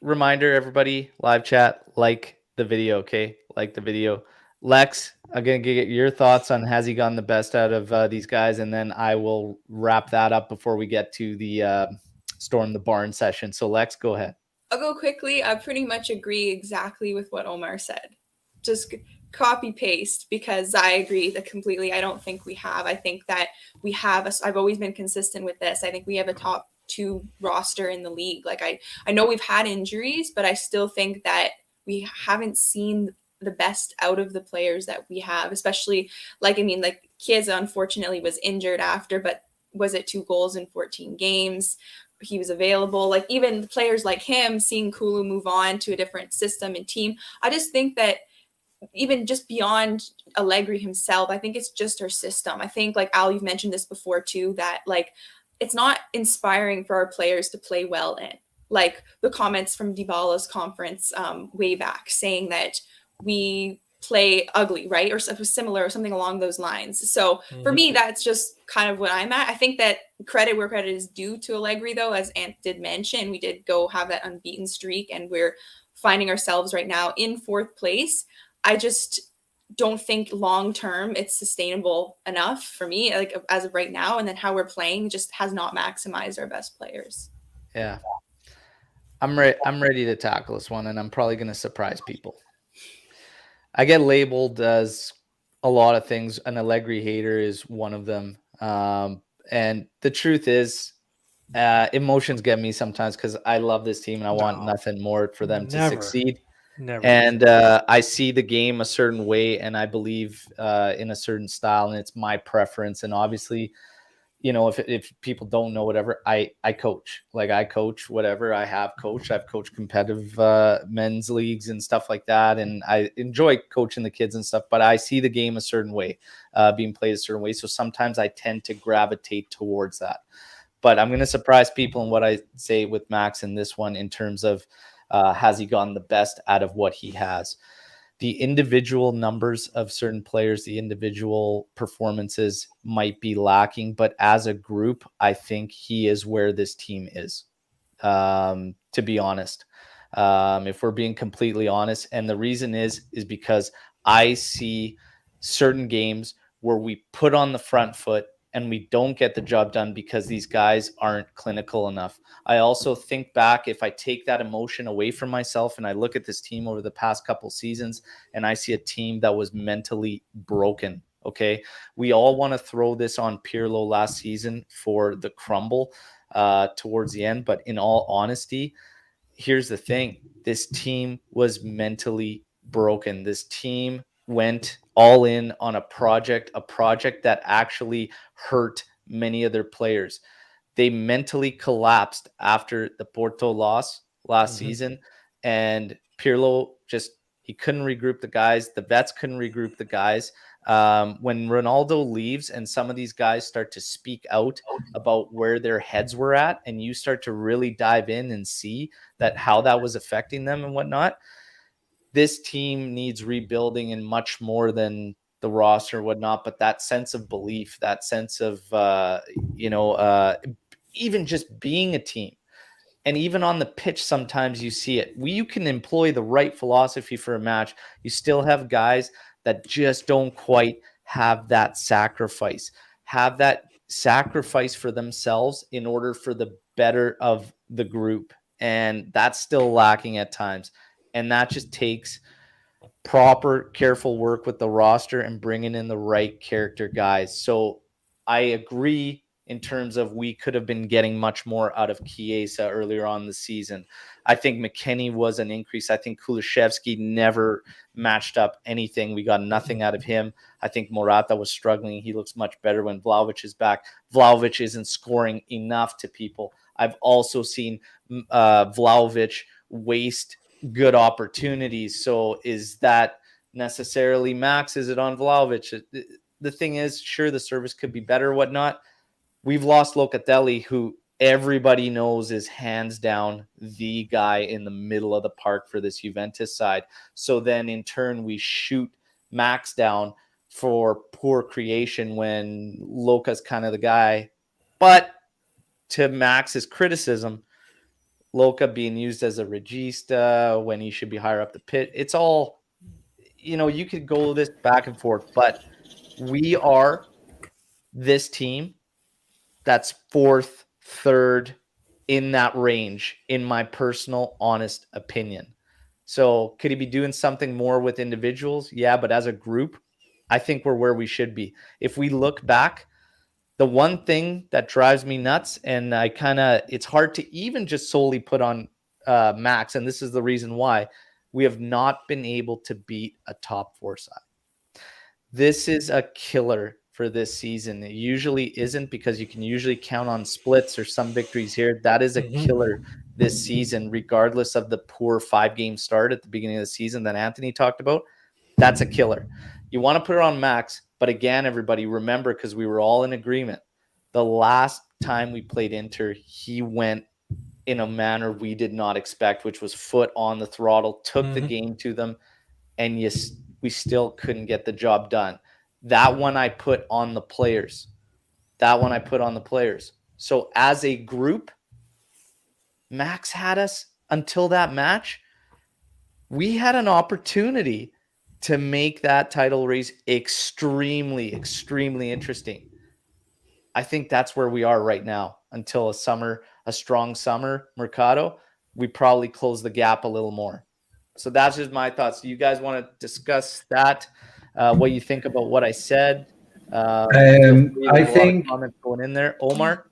Reminder, everybody, live chat, like the video, okay? Like the video. Lex, I'm going to get your thoughts on has he gotten the best out of these guys, and then I will wrap that up before we get to the Storm the Barn session. So, Lex, go ahead. I'll go quickly. I pretty much agree exactly with what Omer said. Just copy paste, because I agree that completely. I don't think we have. I think that we have. I've always been consistent with this. I think we have a top 2 roster in the league. Like I know we've had injuries, but I still think that we haven't seen the best out of the players that we have, especially like Chiesa unfortunately was injured after, but was it 2 goals in 14 games? He was available. Like even players like him, seeing Kulu move on to a different system and team. I just think that even just beyond Allegri himself, I think it's just our system. I think like Al, you've mentioned this before too, that like it's not inspiring for our players to play well in. Like the comments from Dybala's conference way back saying that we play ugly, right? Or similar or something along those lines. So for me, that's just kind of what I'm at. I think that credit where credit is due to Allegri, though, as Ant did mention, we did go have that unbeaten streak and we're finding ourselves right now in 4th place. I just don't think long-term it's sustainable enough for me, like as of right now. And then how we're playing just has not maximized our best players. Yeah. I'm ready to tackle this one, and I'm probably going to surprise people. I get labeled as a lot of things. An Allegri hater is one of them. And the truth is, emotions get me sometimes because I love this team and I want nothing more for them to succeed. Never. And I see the game a certain way, and I believe in a certain style, and it's my preference. And obviously, if people don't know whatever, I coach. Like I coach whatever I have coached. I've coached competitive men's leagues and stuff like that. And I enjoy coaching the kids and stuff, but I see the game a certain way, being played a certain way. So sometimes I tend to gravitate towards that. But I'm going to surprise people in what I say with Max in this one in terms of has he gotten the best out of what he has. The individual numbers of certain players, the individual performances might be lacking, but as a group, I think he is where this team is, to be honest. If we're being completely honest, and the reason is because I see certain games where we put on the front foot and we don't get the job done because these guys aren't clinical enough. I also think back, if I take that emotion away from myself and I look at this team over the past couple seasons, and I see a team that was mentally broken. Okay. We all want to throw this on Pirlo last season for the crumble towards the end. But in all honesty, here's the thing. This team was mentally broken. This team went all in on a project that actually hurt many of their players. They mentally collapsed after the Porto loss last season, and Pirlo he couldn't regroup the guys. The vets couldn't regroup the guys. When Ronaldo leaves and some of these guys start to speak out about where their heads were at, and you start to really dive in and see that how that was affecting them and whatnot, this team needs rebuilding and much more than the roster and whatnot. But that sense of belief, that sense of, even just being a team. And even on the pitch, sometimes you see it. You can employ the right philosophy for a match. You still have guys that just don't quite have that sacrifice for themselves in order for the better of the group. And that's still lacking at times. And that just takes proper, careful work with the roster and bringing in the right character guys. So I agree in terms of we could have been getting much more out of Chiesa earlier on the season. I think McKennie was an increase. I think Kulusevski never matched up anything. We got nothing out of him. I think Morata was struggling. He looks much better when Vlahovic is back. Vlahovic isn't scoring enough to people. I've also seen Vlahovic waste good opportunities. So is that necessarily Max? Is it on Vlahovic? The thing is, sure, the service could be better, whatnot. We've lost Locatelli, who everybody knows is hands down the guy in the middle of the park for this Juventus side. So then in turn, we shoot Max down for poor creation when Luca's kind of the guy. But to Max's criticism, Luca being used as a regista when he should be higher up the pit. It's all, you could go this back and forth, but we are this team that's fourth, third in that range, in my personal, honest opinion. So could he be doing something more with individuals? Yeah, but as a group, I think we're where we should be. If we look back, the one thing that drives me nuts, and it's hard to even just solely put on Max, and this is the reason why, we have not been able to beat a top four side. This is a killer for this season. It usually isn't, because you can usually count on splits or some victories here. That is a killer this season, regardless of the poor 5-game start at the beginning of the season that Anthony talked about. That's a killer. You want to put it on Max, but again, everybody remember, because we were all in agreement, the last time we played Inter, he went in a manner we did not expect, which was foot on the throttle, took the game to them, and we still couldn't get the job done. That one I put on the players. So as a group, Max had us until that match. We had an opportunity to make that title race extremely, extremely interesting. I think that's where we are right now. Until a strong summer mercado, we probably close the gap a little more. So that's just my thoughts. Do you guys want to discuss that? What you think about what I said? I think comments going in there, Omer.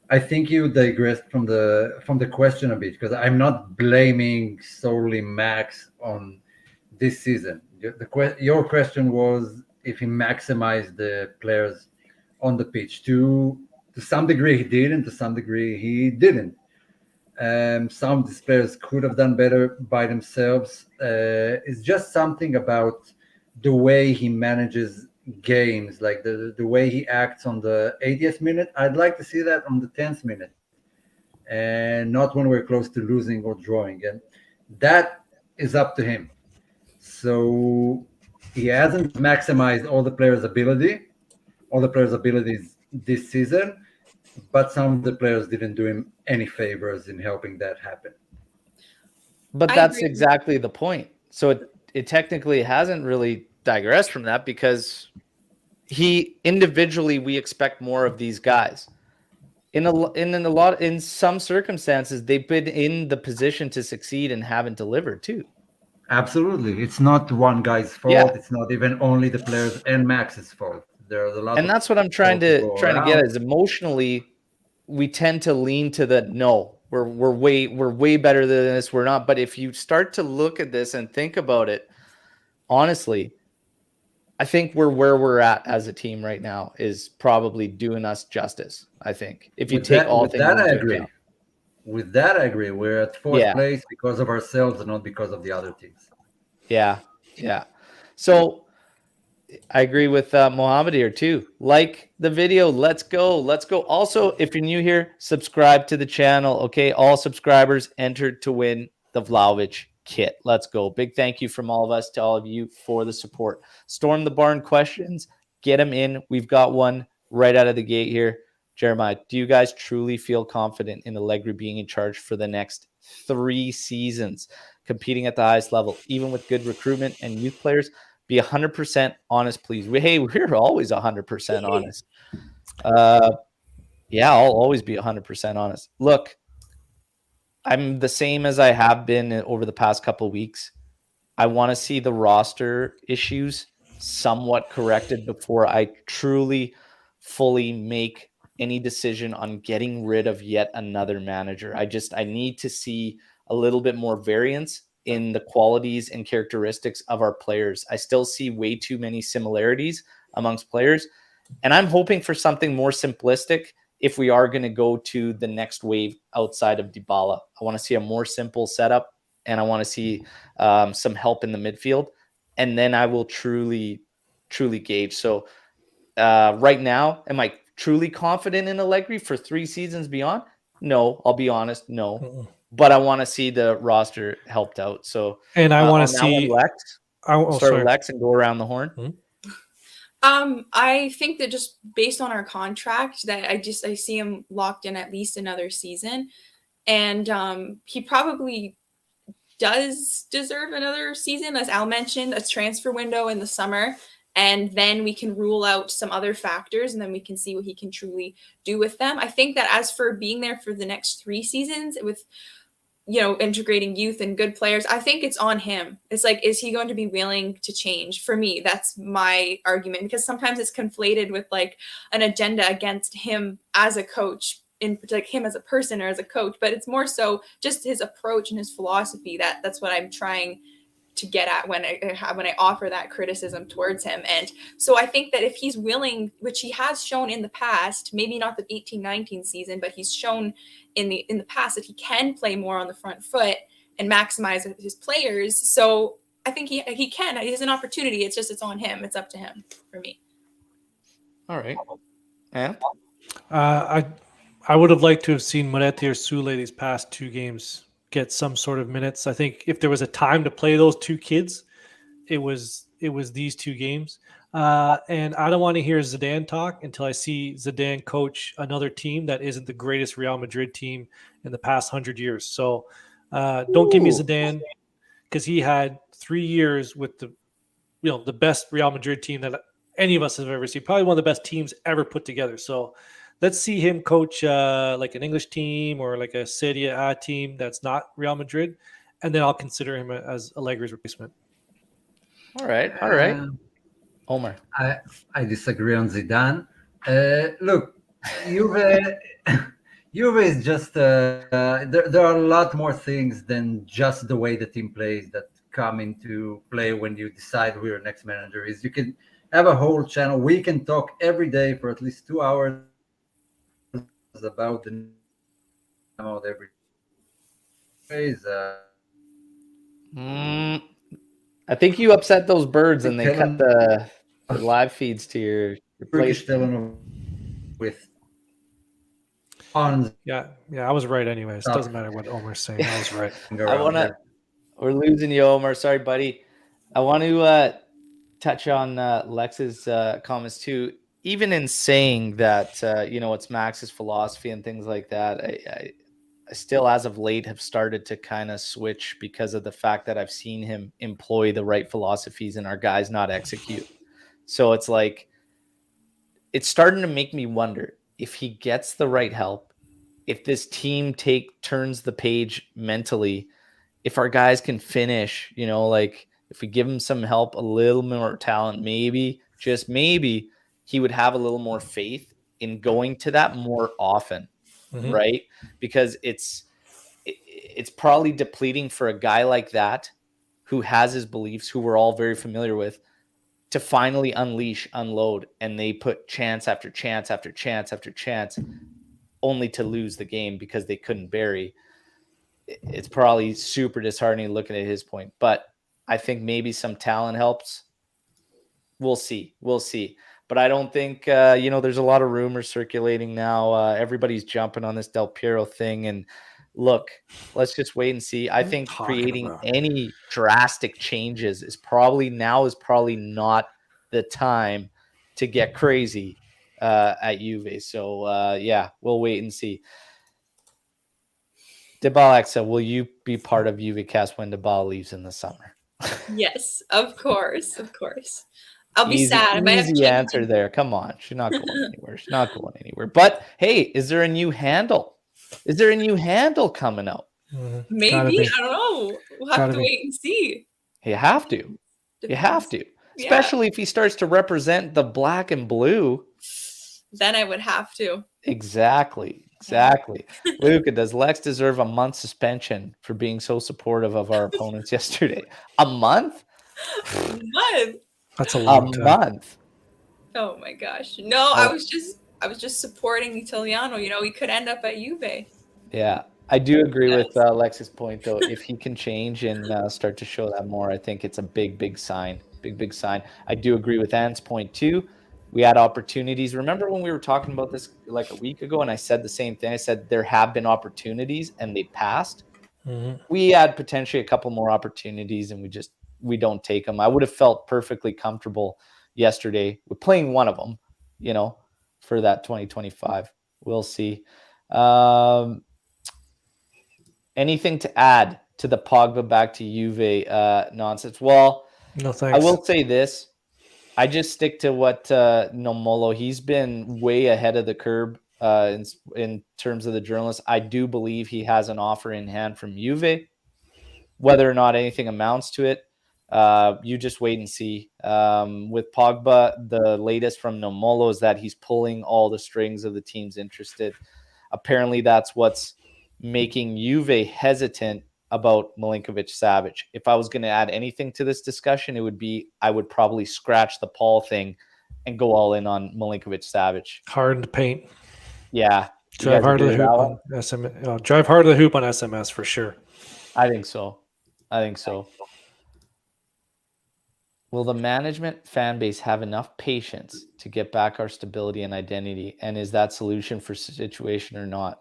I think you digressed from the question a bit, because I'm not blaming solely Max on this season. Your question was if he maximized the players on the pitch. To some degree he did, and to some degree he didn't. Some of these players could have done better by themselves. It's just something about the way he manages games, like the way he acts on the 80th minute. I'd like to see that on the 10th minute, and not when we're close to losing or drawing. And that is up to him. So he hasn't maximized all the players' abilities this season, but some of the players didn't do him any favors in helping that happen. But that's exactly the point. So it technically hasn't really digressed from that, because individually, we expect more of these guys. In some circumstances, they've been in the position to succeed and haven't delivered too. Absolutely. It's not one guy's fault. Yeah. It's not even only the players and Max's fault. There's a lot And that's what I'm trying to get at, is emotionally we tend to lean to the no, we're way better than this. We're not. But if you start to look at this and think about it, honestly, I think where we're at as a team right now is probably doing us justice. I think if you take all things into account. With that, I agree. We're at fourth place because of ourselves and not because of the other teams. Yeah. So I agree with Mohammed here too. Like the video. Let's go. Also, if you're new here, subscribe to the channel. Okay. All subscribers entered to win the Vlahovic kit. Let's go. Big thank you from all of us to all of you for the support. Storm the Barn questions. Get them in. We've got one right out of the gate here. Jeremiah, do you guys truly feel confident in Allegri being in charge for the next 3 seasons, competing at the highest level, even with good recruitment and youth players? Be 100% honest, please. We're always 100% honest. I'll always be 100% honest. Look, I'm the same as I have been over the past couple of weeks. I want to see the roster issues somewhat corrected before I truly, fully make any decision on getting rid of yet another manager. I need to see a little bit more variance in the qualities and characteristics of our players. I still see way too many similarities amongst players, and I'm hoping for something more simplistic if we are going to go to the next wave outside of Dybala. I want to see a more simple setup, and I want to see some help in the midfield, and then I will truly gauge. So right now, am I truly confident in Allegri for 3 seasons beyond? No, I'll be honest, no. Mm-mm. But I want to see the roster helped out. So, and I want to see Lex. Start with Lex and go around the horn. Mm-hmm. I think that just based on our contract, that I see him locked in at least another season, and he probably does deserve another season, as Al mentioned, a transfer window in the summer. And then we can rule out some other factors, and then we can see what he can truly do with them. I think that as for being there for the next 3 seasons with, integrating youth and good players, I think it's on him. It's like, is he going to be willing to change? For me, that's my argument, because sometimes it's conflated with like an agenda against him as a coach, in like him as a person or as a coach, but it's more so just his approach and his philosophy. That's what I'm trying to get at when I offer that criticism towards him. And so I think that if he's willing, which he has shown in the past, maybe not the 18-19 season, but he's shown in the past that he can play more on the front foot and maximize his players. So I think he can. He has an opportunity. It's on him. It's up to him for me. All right. And I would have liked to have seen Moretti or Sule these past 2 games get some sort of minutes. I think if there was a time to play those 2 kids, it was these 2 games. And I don't want to hear Zidane talk until I see Zidane coach another team that isn't the greatest Real Madrid team in the past 100 years. So don't give me Zidane, because he had 3 years with the best Real Madrid team that any of us have ever seen. Probably one of the best teams ever put together. So let's see him coach like an English team or like a Serie A team that's not Real Madrid, and then I'll consider him as Allegri's replacement. All right. Omer. I disagree on Zidane. Look, Juve is just there are a lot more things than just the way the team plays that come into play when you decide who your next manager is. You can have a whole channel. We can talk every day for at least 2 hours about every phrase. I think you upset those birds and they cut the live feeds to your place. With yeah, I was right anyways. It doesn't matter what Omer's saying. I was right. We're losing you, Omer. Sorry, buddy. I want to touch on Lex's comments too. Even in saying that, it's Max's philosophy and things like that, I still, as of late, have started to kind of switch because of the fact that I've seen him employ the right philosophies and our guys not execute. So it's like, it's starting to make me wonder if he gets the right help, if this team turns the page mentally, if our guys can finish, like if we give him some help, a little more talent, maybe, just maybe, he would have a little more faith in going to that more often, right? Because it's probably depleting for a guy like that who has his beliefs, who we're all very familiar with, to finally unload, and they put chance after chance after chance after chance, only to lose the game because they couldn't bury. It's probably super disheartening looking at his point, but I think maybe some talent helps. We'll see. But I don't think, there's a lot of rumors circulating now. Everybody's jumping on this Del Piero thing. And look, let's just wait and see. I think creating any drastic changes is probably not the time to get crazy at Juve. So, we'll wait and see. Dybala, will you be part of UVcast when Dybala leaves in the summer? Yes, of course. I'll be sad. I might have to Easy change answer there. Come on. She's not going anywhere. But hey, is there a new handle? Coming out? Maybe. I don't know. We'll have to wait and see. You have to. Especially if he starts to represent the black and blue. Then I would have to. Exactly. Luca, does Lex deserve a month suspension for being so supportive of our opponents yesterday? A month? A month? That's a long time. Month. Oh my gosh. No, I was just supporting Italiano. He could end up at Juve. Yeah. I do agree with Lex's point, though. If he can change and start to show that more, I think it's a big sign. Big sign. I do agree with Anne's point, too. We had opportunities. Remember when we were talking about this like a week ago, and I said the same thing? I said there have been opportunities, and they passed. We had potentially a couple more opportunities, and we don't take them. I would have felt perfectly comfortable yesterday with playing one of them, for that 2025. We'll see. Anything to add to the Pogba back to Juve nonsense? Well, no thanks. I will say this. I just stick to what Nomolo. He's been way ahead of the curve in terms of the journalists. I do believe he has an offer in hand from Juve. Whether or not anything amounts to it, you just wait and see. With Pogba, the latest from Nomolo is that he's pulling all the strings of the teams interested. Apparently, that's what's making Juve hesitant about Milinkovic-Savic. If I was going to add anything to this discussion, it would be I would probably scratch the Paul thing and go all in on Milinkovic-Savic. Hard to paint. Yeah. Drive hard to the hoop on SMS. Drive hard to the hoop on SMS for sure. I think so. Will the management fan base have enough patience to get back our stability and identity? And is that solution for situation or not?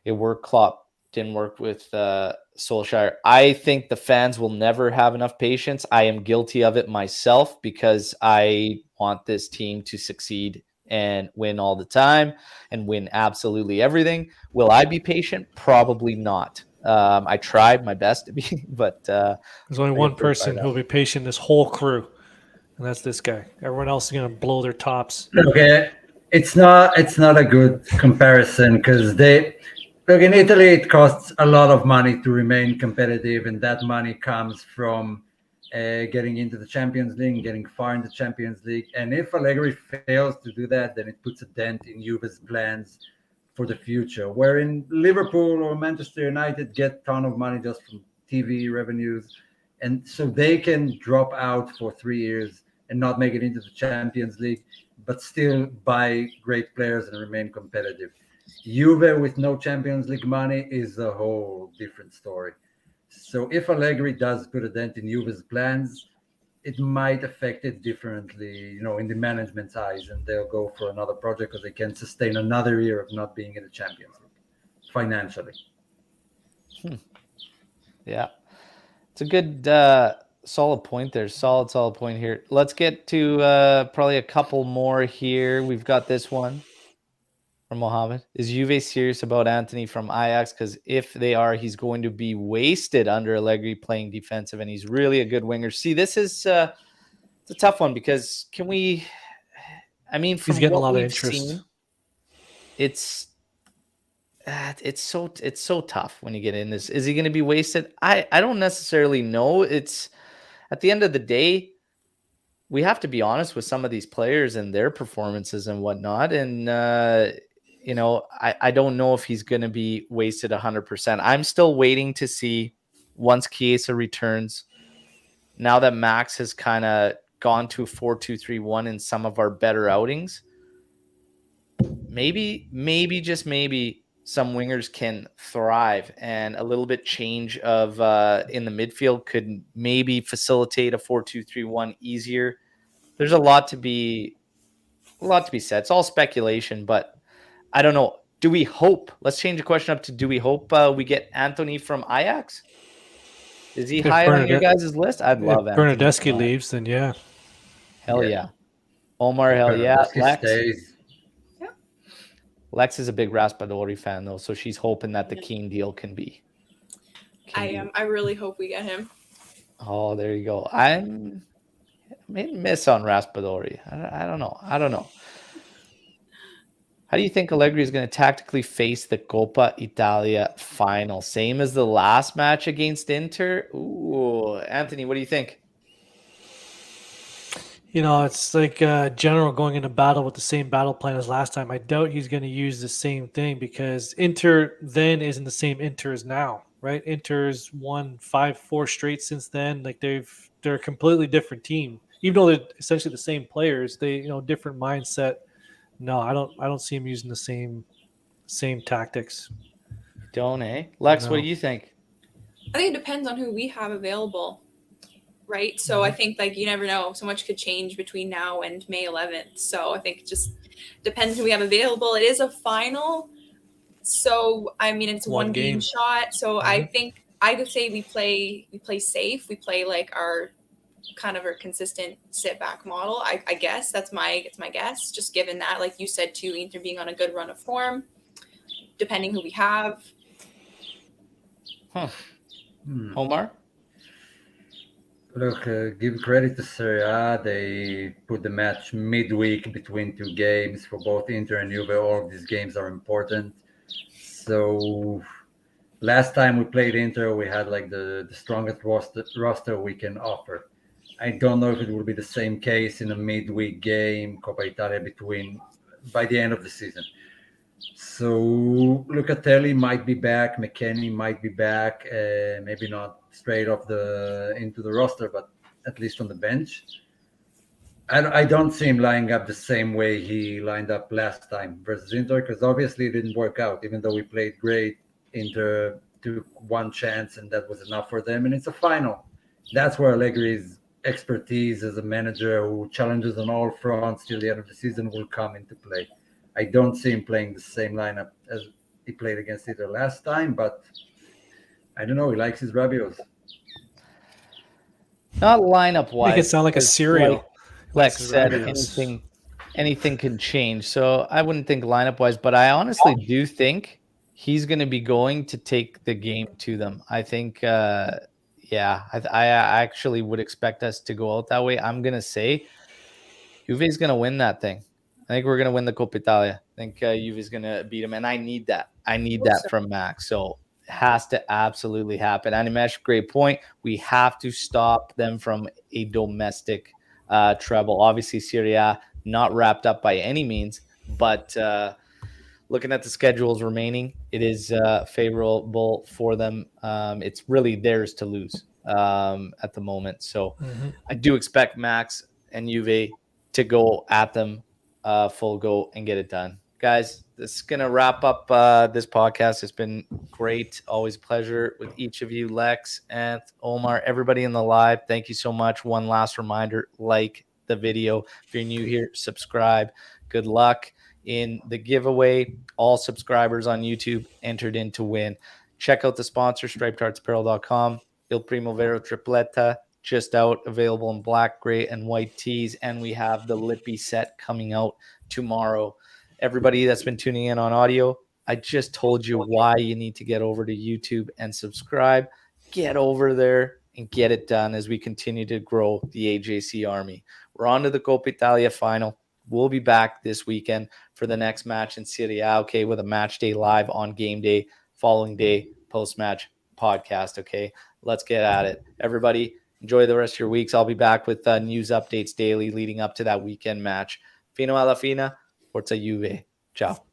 It worked. Klopp didn't work with Solskjaer. I think the fans will never have enough patience. I am guilty of it myself because I want this team to succeed and win all the time and win absolutely everything. Will I be patient? Probably not. I tried my best to be, but there's only one person who will be patient, this whole crew, and that's this guy. Everyone else is going to blow their tops. Okay, it's not a good comparison because look, in Italy, it costs a lot of money to remain competitive, and that money comes from getting into the Champions League, getting far in the Champions League. And if Allegri fails to do that, then it puts a dent in Juve's plans for the future. Where in Liverpool or Manchester United get a ton of money just from TV revenues, and so they can drop out for 3 years and not make it into the Champions League, but still buy great players and remain competitive. Juve with no Champions League money is a whole different story. So if Allegri does put a dent in Juve's plans, it might affect it differently, in the management's eyes, and they'll go for another project because they can sustain another year of not being in the Champions League financially. Yeah, it's a good, solid point there. Solid point here. Let's get to probably a couple more here. We've got this one from Mohammed. Is Juve serious about Anthony from Ajax? Because if they are, he's going to be wasted under Allegri playing defensive, and he's really a good winger. See, this is it's a tough one because I mean, from He's getting a what lot of we've interest. seen, it's so tough when you get in this. Is he going to be wasted? I don't necessarily know. It's at the end of the day, we have to be honest with some of these players and their performances and whatnot. And I don't know if he's going to be wasted 100%. I'm still waiting to see once Chiesa returns. Now that Max has kind of gone to 4-2-3-1 in some of our better outings, maybe just maybe some wingers can thrive, and a little bit change of in the midfield could maybe facilitate a 4-2-3-1 easier. There's a lot to be said. It's all speculation, but I don't know. Do we hope? Let's change the question up to: do we hope we get Anthony from Ajax? Is he high on your guys' list? I'd love If Anthony. Bernadeschi leaves, then yeah. Hell yeah. Omar, hell yeah. Bernadeschi Lex. stays. Lex is a big Raspadori fan, though, so she's hoping that the Keane deal can be. I really hope we get him. Oh, there you go. I'm maybe miss on Raspadori. I don't know. How do you think Allegri is going to tactically face the Coppa Italia final? Same as the last match against Inter? Ooh, Anthony, what do you think? It's like General going into battle with the same battle plan as last time. I doubt he's going to use the same thing because Inter then isn't the same Inter as now, right? Inter's won 5-4 straight since then. Like they're a completely different team, even though they're essentially the same players. They different mindset. No, I don't see him using the same tactics. Don't, eh? Lex, No. what do you think? I think it depends on who we have available, right? So I think you never know. So much could change between now and May 11th. So I think it just depends who we have available. It is a final. So, I mean, it's one game shot. So I think I would say we play safe. We play like our consistent sit back model. I guess it's my guess, just given that, like you said too, Inter being on a good run of form, depending who we have. Omar? Look, give credit to Serie A. They put the match midweek between two games for both Inter and Juve. All of these games are important. So last time we played Inter, we had like the strongest roster we can offer. I don't know if it will be the same case in a midweek game, Coppa Italia by the end of the season. So Lucatelli might be back, McKennie might be back, maybe not straight off into the roster, but at least on the bench. I don't see him lining up the same way he lined up last time versus Inter, because obviously it didn't work out. Even though we played great, Inter took one chance and that was enough for them, and it's a final. That's where Allegri's expertise as a manager who challenges on all fronts till the end of the season will come into play. I don't see him playing the same lineup as he played against Inter last time, but I don't know. He likes his Rabios. Not lineup wise. Make it sound like a cereal. Like Lex said, anything can change. So I wouldn't think lineup wise, but I honestly do think he's going to be going to take the game to them. I think, I actually would expect us to go out that way. I'm going to say Juve is going to win that thing. I think we're going to win the Coppa Italia. I think Juve is going to beat him, and I need that. I need that from Max. So it has to absolutely happen. Animesh, great point. We have to stop them from a domestic treble. Obviously, Serie A not wrapped up by any means, but looking at the schedules remaining, it is favorable for them. It's really theirs to lose at the moment. So I do expect Max and Juve to go at them full go and get it done. Guys, this is going to wrap up this podcast. It's been great. Always a pleasure with each of you, Lex, and Omar, everybody in the live. Thank you so much. One last reminder, like the video. If you're new here, subscribe. Good luck in the giveaway. All subscribers on YouTube entered in to win. Check out the sponsor, stripedheartsapparel.com. Il Primo Vero Tripleta, just out, available in black, gray, and white tees. And we have the Lippy set coming out tomorrow. Everybody that's been tuning in on audio, I just told you why you need to get over to YouTube and subscribe. Get over there and get it done as we continue to grow the AJC Army. We're on to the Coppa Italia final. We'll be back this weekend for the next match in Serie A, okay, with a match day live on game day, following day, post-match podcast, okay? Let's get at it. Everybody, enjoy the rest of your weeks. I'll be back with news updates daily leading up to that weekend match. Fino alla fine, Forza Juve. Ciao.